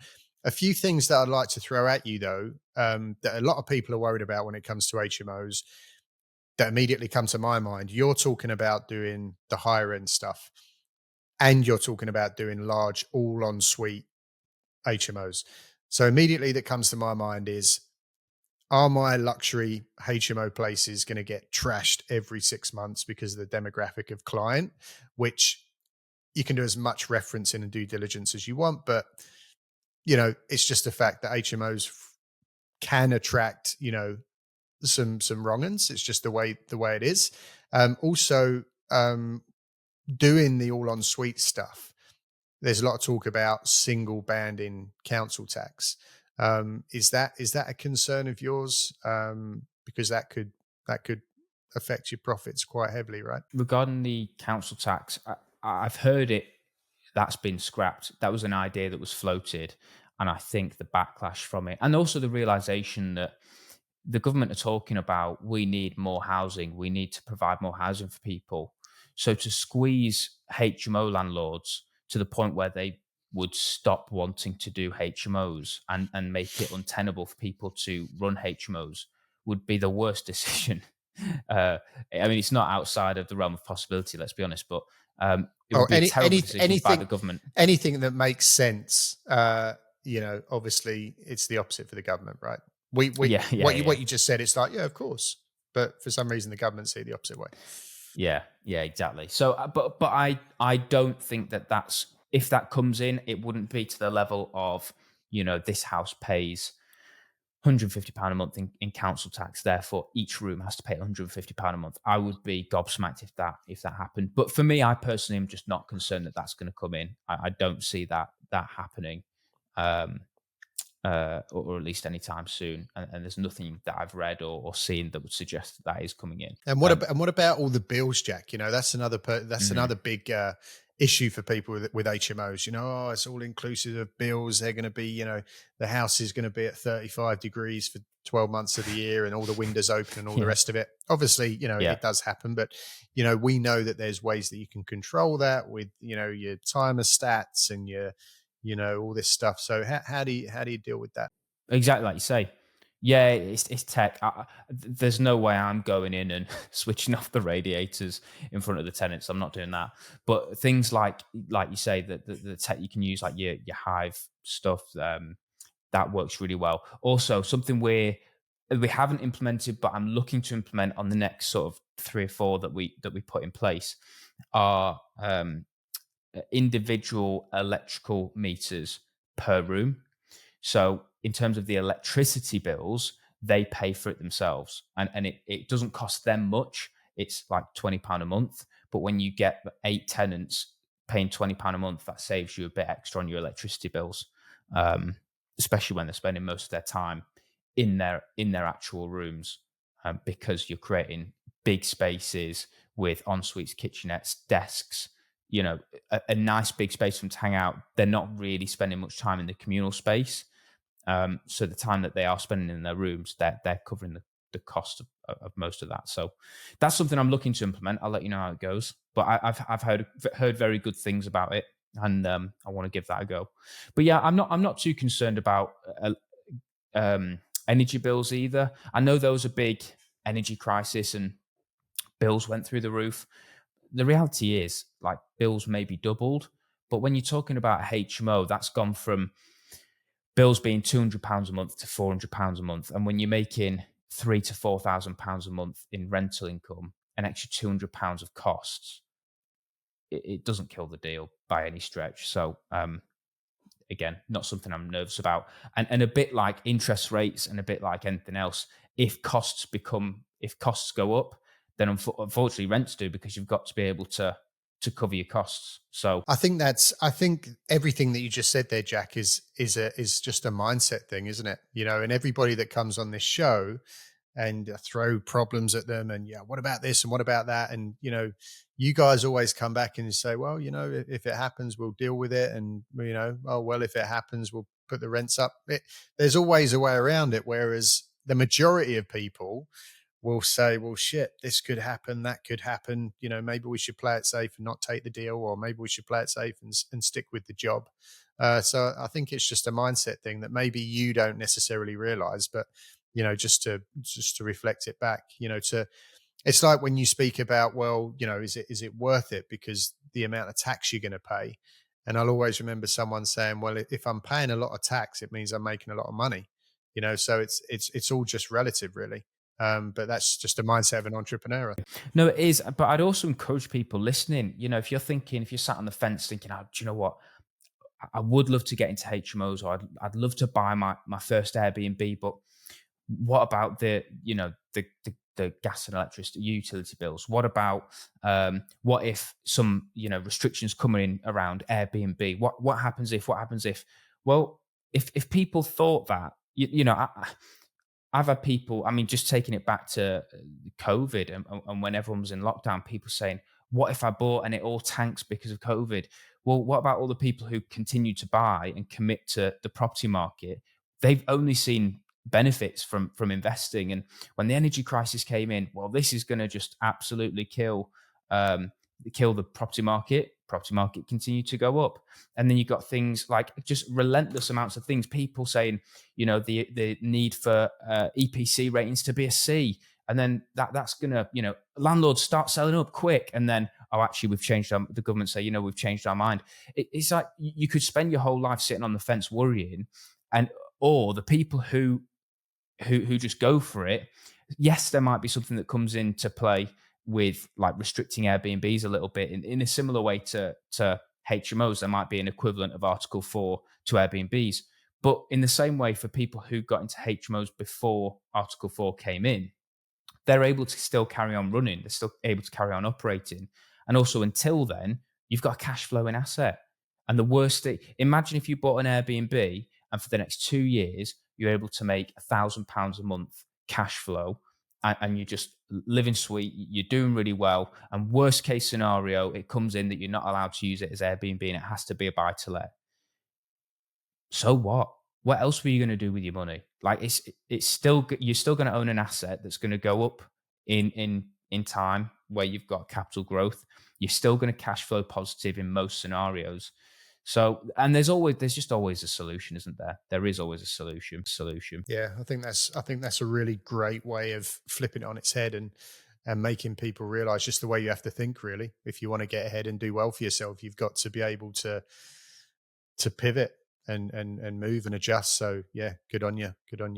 A few things that I'd like to throw at you, though, that a lot of people are worried about when it comes to HMOs that immediately come to my mind. You're talking about doing the higher end stuff, and you're talking about doing large all en suite HMOs. So immediately that comes to my mind is, are my luxury HMO places going to get trashed every 6 months because of the demographic of client, which you can do as much reference in and due diligence as you want, but it's just a fact that HMOs can attract, some wrong uns. It's just the way it is. Also, doing the all en suite stuff. There's a lot of talk about single banding council tax. Is that a concern of yours? Because that could affect your profits quite heavily, right? Regarding the council tax, I've heard that's been scrapped. That was an idea that was floated, and I think the backlash from it, and also the realization that the government are talking about, we need more housing, we need to provide more housing for people. So to squeeze HMO landlords to the point where they would stop wanting to do HMOs and make it untenable for people to run HMOs would be the worst decision. I mean, it's not outside of the realm of possibility, let's be honest, but it would Oh, be a terrible decision by the government. anything that makes sense. Obviously, it's the opposite for the government, right? We Yeah, yeah, yeah. what you just said. It's like, yeah, of course, but for some reason, the government see it the opposite way. Yeah, yeah, exactly. So, but I don't think that's, if that comes in, it wouldn't be to the level of, this house pays £150 a month in council tax. Therefore, each room has to pay £150 a month. I would be gobsmacked if that happened. But for me, I personally am just not concerned that that's going to come in. I don't see that happening. Or at least anytime soon. And there's nothing that I've read or seen that would suggest that is coming in. And what about all the bills, Jack? That's another big issue for people with HMOs. Oh, it's all inclusive of bills. They're going to be, the house is going to be at 35 degrees for 12 months of the year, and all the windows open and all the rest of it. Obviously, Yeah. it does happen, but we know that there's ways that you can control that with your timer stats and your all this stuff. So how do you deal with that? Exactly like you say. Yeah, it's tech. There's no way I'm going in and switching off the radiators in front of the tenants. I'm not doing that. But things like you say, the tech you can use, like your Hive stuff, that works really well. Also, something we haven't implemented, but I'm looking to implement on the next sort of 3 or 4 that we put in place are individual electrical meters per room. So in terms of the electricity bills, they pay for it themselves. And it doesn't cost them much. It's like £20 a month. But when you get 8 tenants paying £20 a month, that saves you a bit extra on your electricity bills, especially when they're spending most of their time in their actual rooms, because you're creating big spaces with en-suites, kitchenettes, desks, a nice big space for them to hang out. They're not really spending much time in the communal space. So the time that they are spending in their rooms, they're covering the cost of most of that. So that's something I'm looking to implement. I'll let you know how it goes. But I've heard very good things about it, and I want to give that a go. But yeah, I'm not too concerned about energy bills either. I know there was a big energy crisis and bills went through the roof. The reality is, like, bills may be doubled, but when you're talking about HMO, that's gone from bills being £200 a month to £400 a month. And when you're making £3,000 to £4,000 a month in rental income, an extra £200 of costs, it doesn't kill the deal by any stretch. So again, not something I'm nervous about. And a bit like interest rates and a bit like anything else, if costs go up, then unfortunately rents do, because you've got to be able to to cover your costs. So I think everything that you just said there, Jack, is just a mindset thing, isn't it? And everybody that comes on this show and throw problems at them and, yeah, what about this and what about that? And, you guys always come back and you say, well, if it happens, we'll deal with it. And, oh, well, if it happens, we'll put the rents up. There's always a way around it. Whereas the majority of people will say, well, shit, this could happen, that could happen. Maybe we should play it safe and not take the deal, or maybe we should play it safe and stick with the job. So I think it's just a mindset thing that maybe you don't necessarily realize, but just to reflect it back, it's like when you speak about, well, is it worth it because the amount of tax you're going to pay? And I'll always remember someone saying, well, if I'm paying a lot of tax, it means I'm making a lot of money. So it's all just relative, really. But that's just a mindset of an entrepreneur. no, it is. But I'd also encourage people listening, if you're sat on the fence thinking, oh, do you know what? I would love to get into HMOs, or I'd love to buy my first Airbnb, but what about the gas and electricity utility bills? What about what if some restrictions coming in around Airbnb? What happens if? What happens if? Well, if people thought that, I've had people, I mean, just taking it back to COVID and when everyone was in lockdown, people saying, what if I bought and it all tanks because of COVID? Well, what about all the people who continue to buy and commit to the property market? They've only seen benefits from investing. And when the energy crisis came in, well, this is going to just absolutely kill the property market. Property market continued to go up. And then you got things like just relentless amounts of things. People saying, the need for EPC ratings to be a C. And then that's going to, landlords start selling up quick. And then, oh, actually, we've changed the government say, we've changed our mind. It's like you could spend your whole life sitting on the fence worrying. Or the people who just go for it. Yes, there might be something that comes into play with like restricting Airbnbs a little bit in a similar way to HMOs. There might be an equivalent of Article 4 to Airbnbs. But in the same way, for people who got into HMOs before Article 4 came in, they're able to still carry on running. They're still able to carry on operating. And also until then, you've got a cash flowing asset. And the worst thing, imagine if you bought an Airbnb and for the next 2 years, you're able to make £1,000 a month cash flow and you're just living sweet, you're doing really well. And worst case scenario, it comes in that you're not allowed to use it as Airbnb and it has to be a buy to let. So what? What else were you going to do with your money? Like it's still, you're still going to own an asset that's going to go up in time where you've got capital growth. You're still going to cash flow positive in most scenarios. So, and there's just always a solution, isn't there? There is always a solution. Yeah, I think that's a really great way of flipping it on its head and making people realize just the way you have to think, really. If you want to get ahead and do well for yourself, you've got to be able to pivot and move and adjust. So yeah, good on you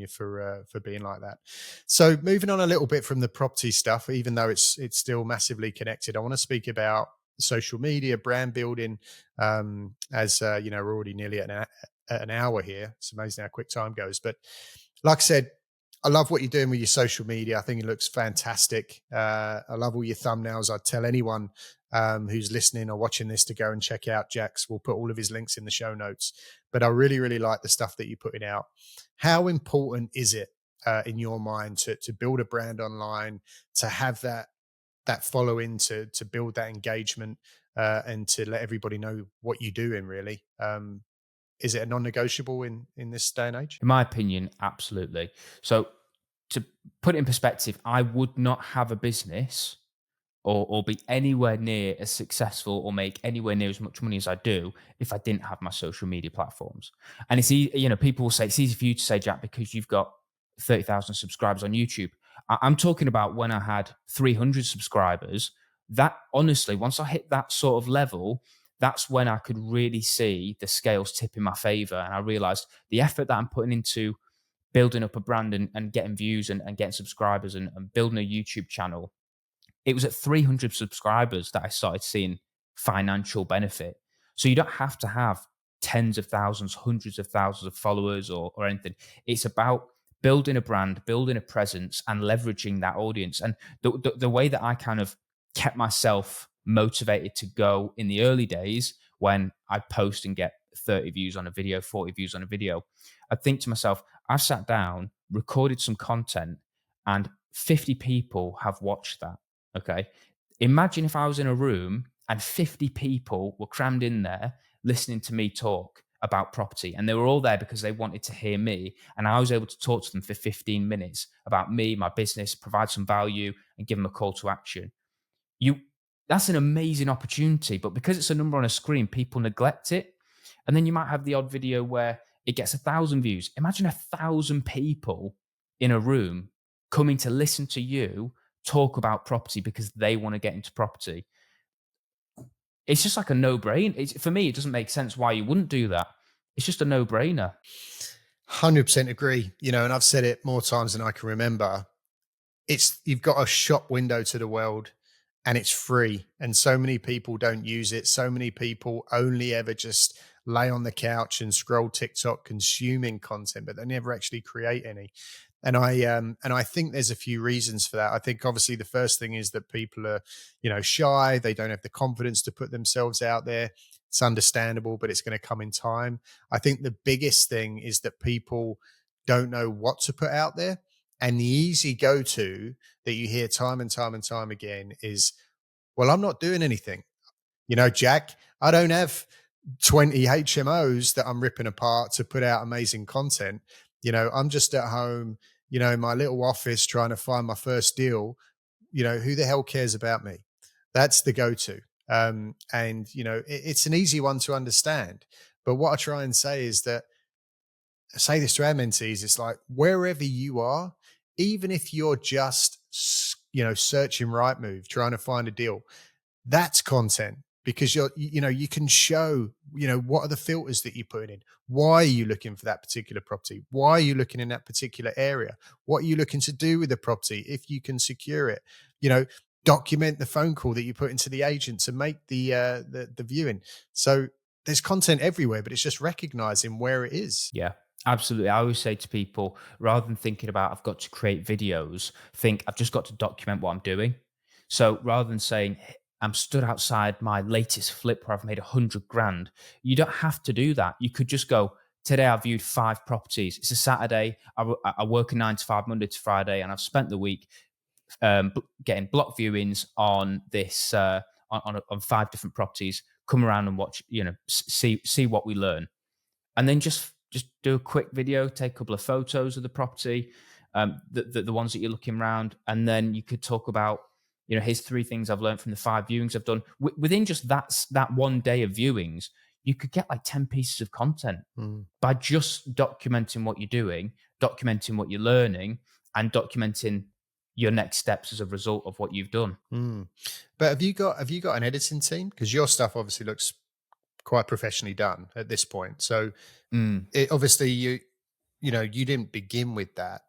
for being like that. So moving on a little bit from the property stuff, even though it's still massively connected, I want to speak about social media, brand building. As we're already nearly at an hour here. It's amazing how quick time goes. But like I said, I love what you're doing with your social media. I think it looks fantastic. I love all your thumbnails. I'd tell anyone who's listening or watching this to go and check out Jack's. We'll put all of his links in the show notes. But I really, really like the stuff that you're putting out. How important is it in your mind to build a brand online, to have that following, to build that engagement, and to let everybody know what you're doing, really? Is it a non-negotiable in this day and age? In my opinion, absolutely. So to put it in perspective, I would not have a business or be anywhere near as successful or make anywhere near as much money as I do if I didn't have my social media platforms. And it's easy, people will say it's easy for you to say, Jack, because you've got 30,000 subscribers on YouTube. I'm talking about when I had 300 subscribers. That honestly, once I hit that sort of level, that's when I could really see the scales tip in my favor. And I realized the effort that I'm putting into building up a brand and getting views and getting subscribers and building a YouTube channel, it was at 300 subscribers that I started seeing financial benefit. So you don't have to have tens of thousands, hundreds of thousands of followers or anything. It's about building a brand, building a presence, and leveraging that audience. And the way that I kind of kept myself motivated to go in the early days when I post and get 30 views on a video, 40 views on a video. I'd think to myself, I've sat down, recorded some content, and 50 people have watched that. Okay. Imagine if I was in a room and 50 people were crammed in there listening to me talk about property, and they were all there because they wanted to hear me, and I was able to talk to them for 15 minutes about me, my business, provide some value, and give them a call to action. You That's an amazing opportunity, but because it's a number on a screen, people neglect it. And then you might have the odd video where it gets 1,000 views. Imagine 1,000 people in a room coming to listen to you talk about property because they want to get into property. It's just like a no-brainer. For me, it doesn't make sense why you wouldn't do that. It's just a no-brainer. 100% agree. And I've said it more times than I can remember. You've got a shop window to the world, and it's free. And so many people don't use it. So many people only ever just lay on the couch and scroll TikTok consuming content, but they never actually create any. And I think there's a few reasons for that. I think obviously the first thing is that people are, shy. They don't have the confidence to put themselves out there. It's understandable, but it's going to come in time. I think the biggest thing is that people don't know what to put out there. And the easy go-to that you hear time and time and time again is, well, I'm not doing anything. Jack, I don't have 20 HMOs that I'm ripping apart to put out amazing content. I'm just at home, in my little office trying to find my first deal. Who the hell cares about me? That's the go-to. It's an easy one to understand. But what I try and say is that, I say this to our mentees, it's like wherever you are, even if you're just, searching Rightmove, trying to find a deal, that's content, because you can show, what are the filters that you put in? Why are you looking for that particular property? Why are you looking in that particular area? What are you looking to do with the property if you can secure it? Document the phone call that you put into the agent to make the viewing. So there's content everywhere, but it's just recognizing where it is. Yeah, absolutely. I always say to people, rather than thinking about I've got to create videos, think I've just got to document what I'm doing. So rather than saying I'm stood outside my latest flip where I've made 100 grand, you don't have to do that. You could just go, today I viewed 5 properties. It's a Saturday. I work a 9 to 5, Monday to Friday, and I've spent the week getting block viewings on this on 5 different properties. Come around and watch, see what we learn, and then just do a quick video, take a couple of photos of the property, the ones that you're looking around, and then you could talk about, here's 3 things I've learned from the 5 viewings I've done. Within just that one day of viewings, you could get like 10 pieces of content by just documenting what you're doing, documenting what you're learning, and documenting your next steps as a result of what you've done. But have you got an editing team? Because your stuff obviously looks quite professionally done at this point. So obviously you didn't begin with that.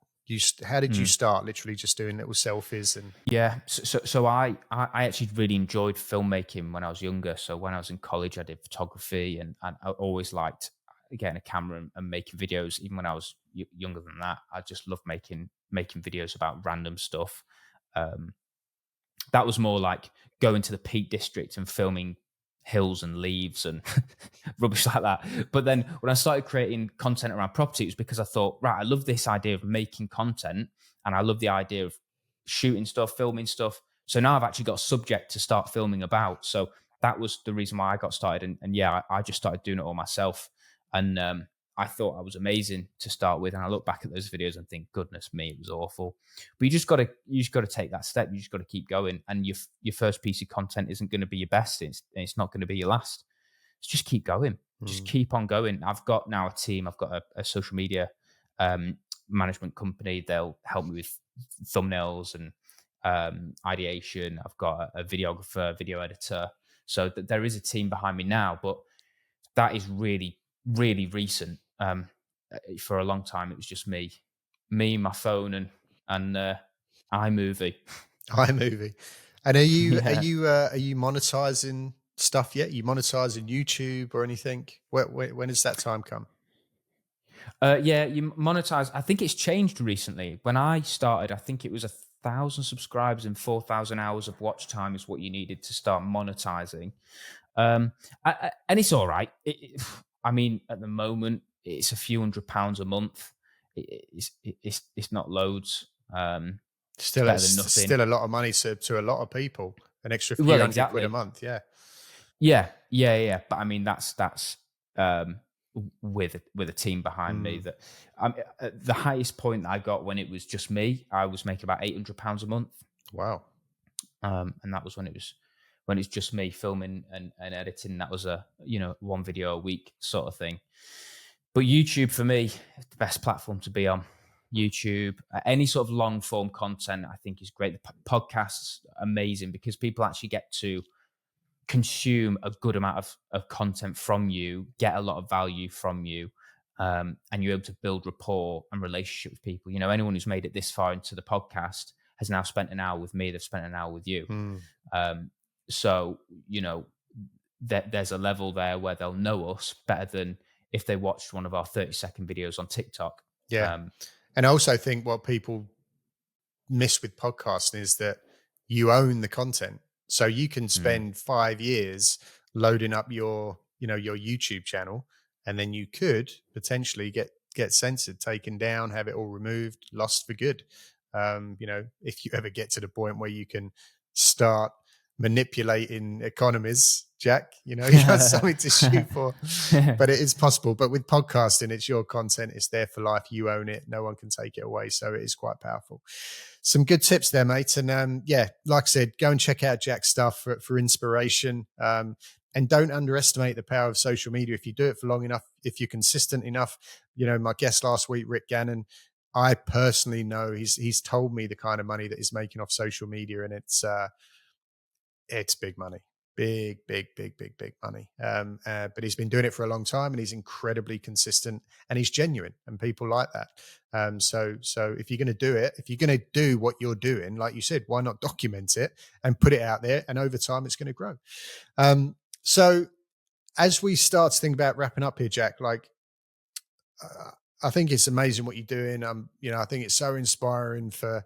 How did you start? Literally just doing little selfies and. Yeah, so I actually really enjoyed filmmaking when I was younger. So when I was in college, I did photography, and I always liked getting a camera and making videos. Even when I was younger than that, I just loved making videos about random stuff. That was more like going to the Peak District and filming hills and leaves and rubbish like that. But then when I started creating content around property, it was because I thought, right, I love this idea of making content, and I love the idea of shooting stuff, filming stuff. So now I've actually got a subject to start filming about. So that was the reason why I got started. And yeah, I just started doing it all myself. And I thought I was amazing to start with. And I look back at those videos and think, goodness me, it was awful. But you just got to take that step. You just got to keep going. And your first piece of content isn't going to be your best. It's not going to be your last. So just keep going. Just keep on going. I've got now a team. I've got a social media management company. They'll help me with thumbnails and ideation. I've got a videographer, video editor. So there is a team behind me now, but that is really, really recent. For a long time, it was just me, my phone, and iMovie. iMovie. And are you Yeah. are you monetizing stuff yet? You monetizing YouTube or anything? When does that time come? Yeah, you monetize. I think it's changed recently. When I started, I think it was 1,000 subscribers and 4,000 hours of watch time is what you needed to start monetizing. And it's all right. I mean, at the moment, it's a few £100s a month. It's not loads. It's Still, better it's than nothing. still a lot of money to a lot of people. An extra few Well, £100 a exactly. month. Yeah. Yeah. But I mean, that's with a team behind me. Mm, That at the highest point that I got when it was just me, I was making about £800 a month. wow. And that was when it's just me filming and editing. That was a one video a week sort of thing. But YouTube for me is the best platform to be on. YouTube, any sort of long form content, I think is great. The podcasts, amazing because people actually get to consume a good amount of content from you, get a lot of value from you, and you're able to build rapport and relationship with people. Anyone who's made it this far into the podcast has now spent an hour with me. They've spent an hour with you. Mm, Um, so there's a level there where they'll know us better than if they watched one of our 30-second videos on TikTok. yeah. Um, And I also think what people miss with podcasting is that you own the content. So you can mm. spend 5 years loading up your YouTube channel, and then you could potentially get censored, taken down, have it all removed, lost for good. If you ever get to the point where you can start manipulating economies, Jack, you have something to shoot for. But it is possible. But with podcasting, it's your content, it's there for life, you own it, no one can take it away. So it is quite powerful. Some good tips there, mate. And yeah, like I said, go and check out Jack's stuff for inspiration. And don't underestimate the power of social media. If you do it for long enough, if you're consistent enough, my guest last week, Rick Gannon, I personally know he's told me the kind of money that he's making off social media, and it's big money, big money. But he's been doing it for a long time, and he's incredibly consistent, and he's genuine, and people like that. So if you're going to do it, if you're going to do what you're doing, like you said, why not document it and put it out there? And over time, it's going to grow. So as we start to think about wrapping up here, Jack, like, I think it's amazing what you're doing. I think it's so inspiring for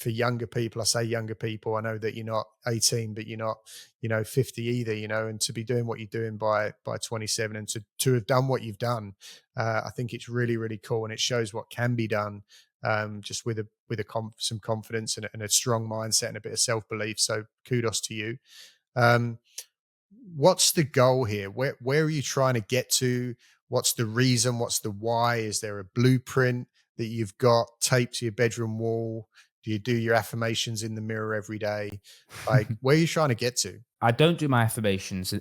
younger people. I say younger people. I know that you're not 18, but you're not, 50 either. And to be doing what you're doing by 27, and to have done what you've done, I think it's really, really cool, and it shows what can be done, just with some confidence and a strong mindset and a bit of self belief. So kudos to you. What's the goal here? Where are you trying to get to? What's the reason? What's the why? Is there a blueprint that you've got taped to your bedroom wall? Do you do your affirmations in the mirror every day? Like, where are you trying to get to? I don't do my affirmations.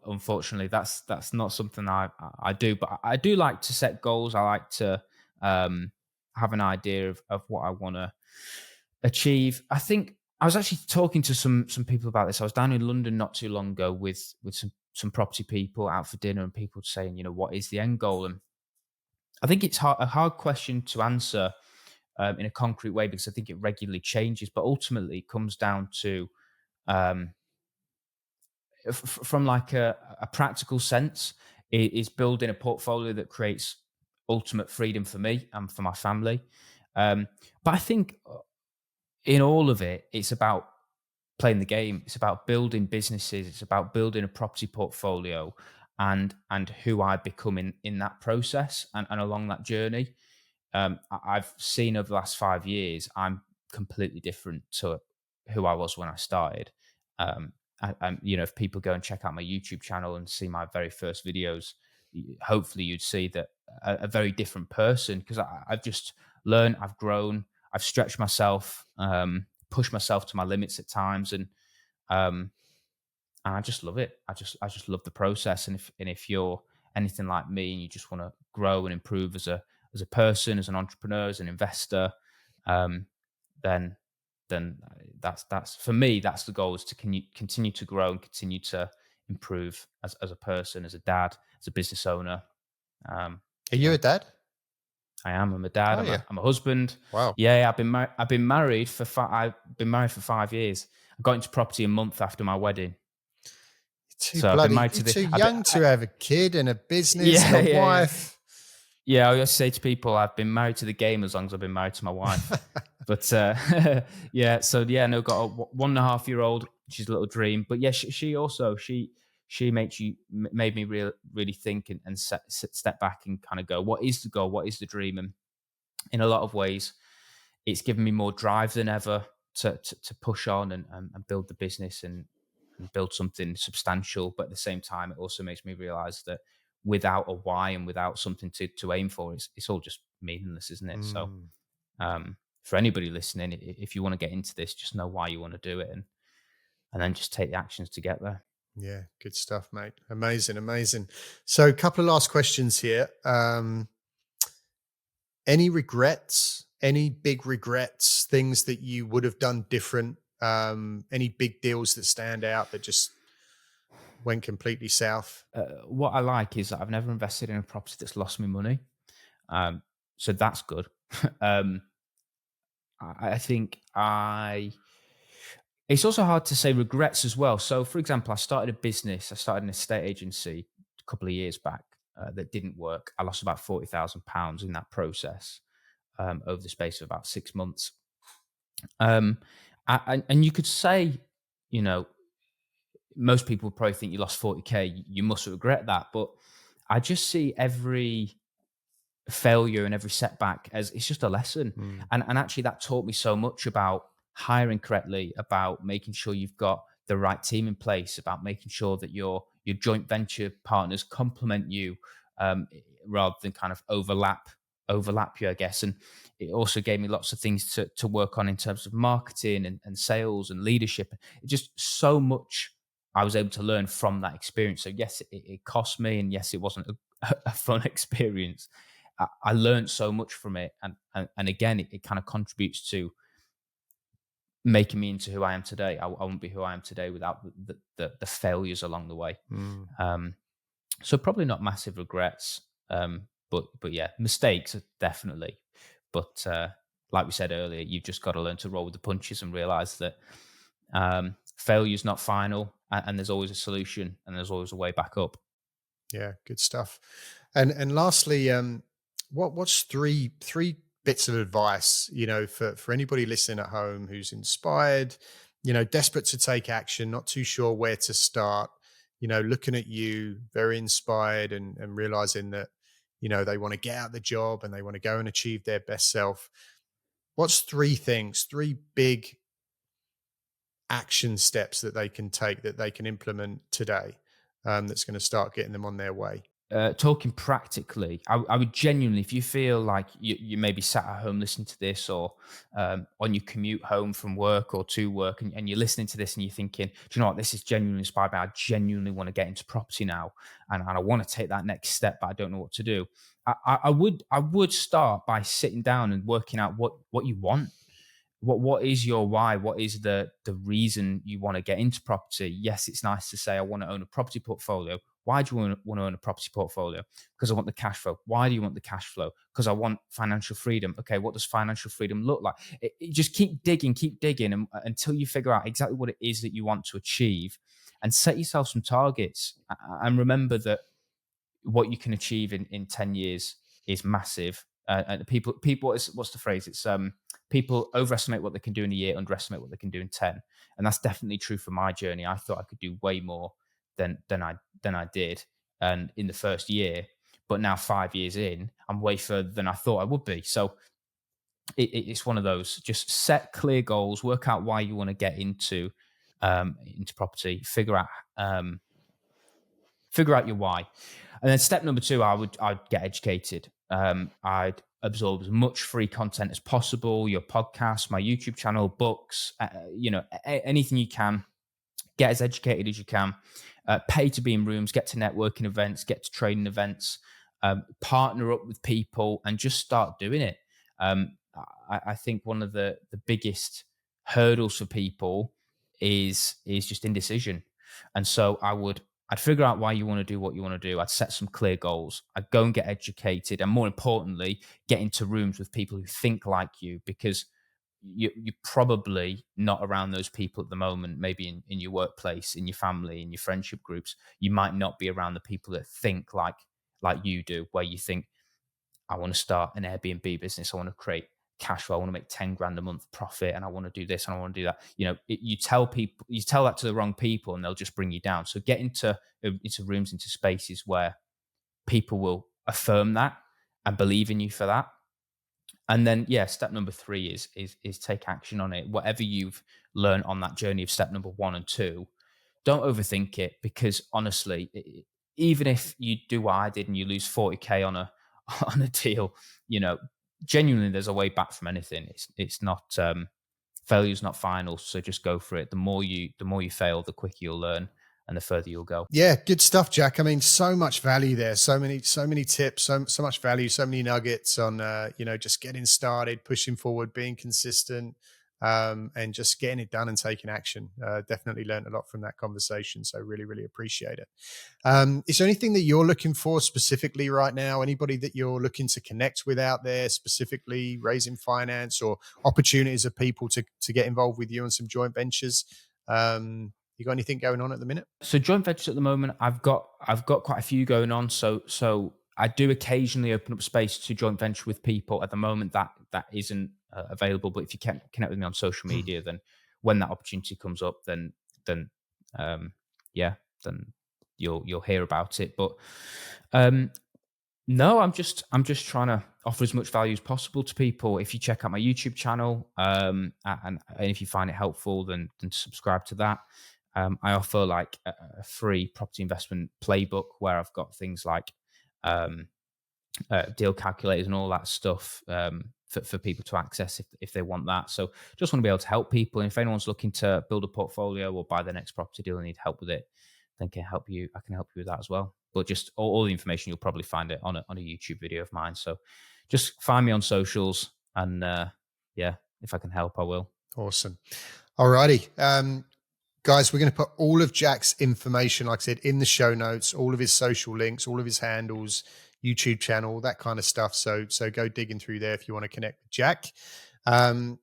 Unfortunately, that's not something I do. But I do like to set goals. I like to have an idea of what I want to achieve. I think I was actually talking to some people about this. I was down in London not too long ago with some property people out for dinner, and people saying, what is the end goal? And I think it's a hard question to answer in a concrete way, because I think it regularly changes. But ultimately, it comes down to from like a practical sense, is building a portfolio that creates ultimate freedom for me and for my family. But I think in all of it, it's about playing the game. It's about building businesses. It's about building a property portfolio, and who I become in that process and along that journey. I've seen over the last 5 years, I'm completely different to who I was when I started. If people go and check out my YouTube channel and see my very first videos, hopefully you'd see that a very different person, because I've just learned, I've grown, I've stretched myself, pushed myself to my limits at times, and I just love it. I just love the process. And if you're anything like me and you just want to grow and improve as a person, as an entrepreneur, as an investor, then that's for me. That's the goal: is to continue to grow and continue to improve as a person, as a dad, as a business owner. Are you Yeah, a dad? I am. I'm a dad. Oh yeah. I'm a husband. Wow. Yeah, I've been married for 5 years. I got into property a month after my wedding. So I've been married You're to the. too young to have a kid and a business and Yeah, a yeah. wife. Yeah, I always say to people, I've been married to the game as long as I've been married to my wife. But yeah, so yeah, no, got a 1.5-year-old. She's a little dream, but yeah, she also she makes you made me really think and step back and kind of go, what is the goal? What is the dream? And in a lot of ways, it's given me more drive than ever to push on and build the business and build something substantial. But at the same time, it also makes me realize that without a why and without something to aim for, it's all just meaningless, isn't it? So Mm, for anybody listening, if you want to get into this, just know why you want to do it, and then just take the actions to get there. yeah, good stuff, mate. Amazing, amazing. So, a couple of last questions here. Any regrets? Any big regrets? Things that you would have done different? Any big deals that stand out that just went completely south? What I like is that I've never invested in a property that's lost me money, um, so that's good. um, I think I. It's also hard to say regrets as well. So, for example, I started a business. I started an estate agency a couple of years back that didn't work. I lost about £40,000 in that process over the space of about 6 months. Um, and you could say, you know, most people probably think you lost 40K. You must regret that. But I just see every failure and every setback as it's just a lesson. Mm, And actually that taught me so much about hiring correctly, about making sure you've got the right team in place, about making sure that your joint venture partners complement you, um, rather than kind of overlap you, I guess. And it also gave me lots of things to work on in terms of marketing and sales and leadership. It just so much I was able to learn from that experience. So yes, it cost me, and yes, it wasn't a fun experience. I learned so much from it, and again, it kind of contributes to making me into who I am today. I wouldn't be who I am today without the failures along the way. mm. Um, so probably not massive regrets, but yeah, mistakes definitely. But like we said earlier, you've just got to learn to roll with the punches and realize that failure is not final, and there's always a solution, and there's always a way back up. Yeah, good stuff. And lastly, what's three bits of advice, for anybody listening at home who's inspired, desperate to take action, not too sure where to start, looking at you, very inspired and realizing that, they want to get out the job and they want to go and achieve their best self. What's three things, three big action steps that they can take, that they can implement today, that's going to start getting them on their way? Talking practically, I would genuinely, if you feel like you maybe sat at home listening to this, or on your commute home from work or to work, and you're listening to this and you're thinking, do you know what, this is genuinely inspired by, I genuinely want to get into property now, and I want to take that next step, but I don't know what to do. I would start by sitting down and working out what you want. What is your why? What is the reason you want to get into property? Yes, it's nice to say I want to own a property portfolio. Why do you want to own a property portfolio? Because I want the cash flow. Why do you want the cash flow? Because I want financial freedom. Okay, what does financial freedom look like? Just keep digging until you figure out exactly what it is that you want to achieve, and set yourself some targets. And remember that what you can achieve in 10 years is massive. And people, what's the phrase? It's people overestimate what they can do in a year, underestimate what they can do in 10. And that's definitely true for my journey. I thought I could do way more than I did, and in the first year. But now 5 years in, I'm way further than I thought I would be. So it's one of those. Just set clear goals, work out why you want to get into property, um, figure out your why. And then step number two, I'd get educated. I'd absorb as much free content as possible, your podcast, my YouTube channel, books, anything you can. Get as educated as you can. Pay to be in rooms, get to networking events, get to training events, partner up with people, and just start doing it. I think one of the biggest hurdles for people is just indecision. And so I'd figure out why you want to do what you want to do. I'd set some clear goals. I'd go and get educated, and more importantly, get into rooms with people who think like you, because you're probably not around those people at the moment. Maybe in your workplace, in your family, in your friendship groups, you might not be around the people that think like you do, where you think, I want to start an Airbnb business. I want to create cash flow. I want to make 10 grand a month profit, and I want to do this and I want to do that. You tell that to the wrong people, and they'll just bring you down. So get into rooms, into spaces where people will affirm that and believe in you for that. And then, step number 3 is take action on it. Whatever you've learned on that journey of step number 1 and 2, don't overthink it, because honestly, even if you do what I did and you lose 40K on a deal, genuinely there's a way back from anything. It's not, failure's not final. So just go for it. The more you fail, the quicker you'll learn and the further you'll go. Yeah, good stuff, Jack. I mean, so much value there. So many tips, so much value, so many nuggets on, just getting started, pushing forward, being consistent, and just getting it done and taking action. Definitely learned a lot from that conversation. So really, really appreciate it. Is there anything that you're looking for specifically right now? Anybody that you're looking to connect with out there, specifically raising finance or opportunities of people to get involved with you on some joint ventures? You got anything going on at the minute? So joint ventures at the moment, I've got quite a few going on. So I do occasionally open up space to joint venture with people. At the moment, that isn't available. But if you can connect with me on social media, then when that opportunity comes up, then you'll hear about it. But no, I'm just trying to offer as much value as possible to people. If you check out my YouTube channel, and if you find it helpful, then subscribe to that. I offer like a free property investment playbook where I've got things like deal calculators and all that stuff for people to access if they want that. So just want to be able to help people. And if anyone's looking to build a portfolio or buy their next property deal and need help with it, then I can help you with that as well. But just all the information, you'll probably find it on a YouTube video of mine. So just find me on socials, and if I can help, I will. Awesome. All righty. Guys, we're going to put all of Jack's information, like I said, in the show notes, all of his social links, all of his handles, YouTube channel, that kind of stuff. So go digging through there if you want to connect with Jack. And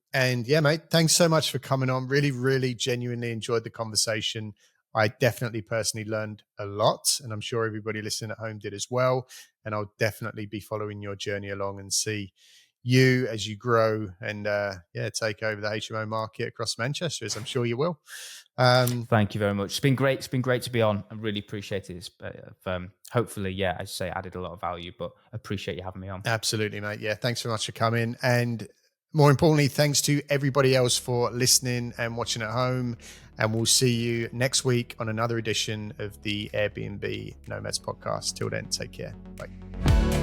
yeah, mate, thanks so much for coming on. Really, really genuinely enjoyed the conversation. I definitely personally learned a lot, and I'm sure everybody listening at home did as well. And I'll definitely be following your journey along and see you as you grow and take over the HMO market across Manchester, as I'm sure you will. Thank you very much. It's been great. It's been great to be on. I really appreciate it. Hopefully, as you say, added a lot of value, but appreciate you having me on. Absolutely, mate. Yeah, thanks so much for coming. And more importantly, thanks to everybody else for listening and watching at home. And we'll see you next week on another edition of the Airbnb Nomads podcast. Till then, take care. Bye.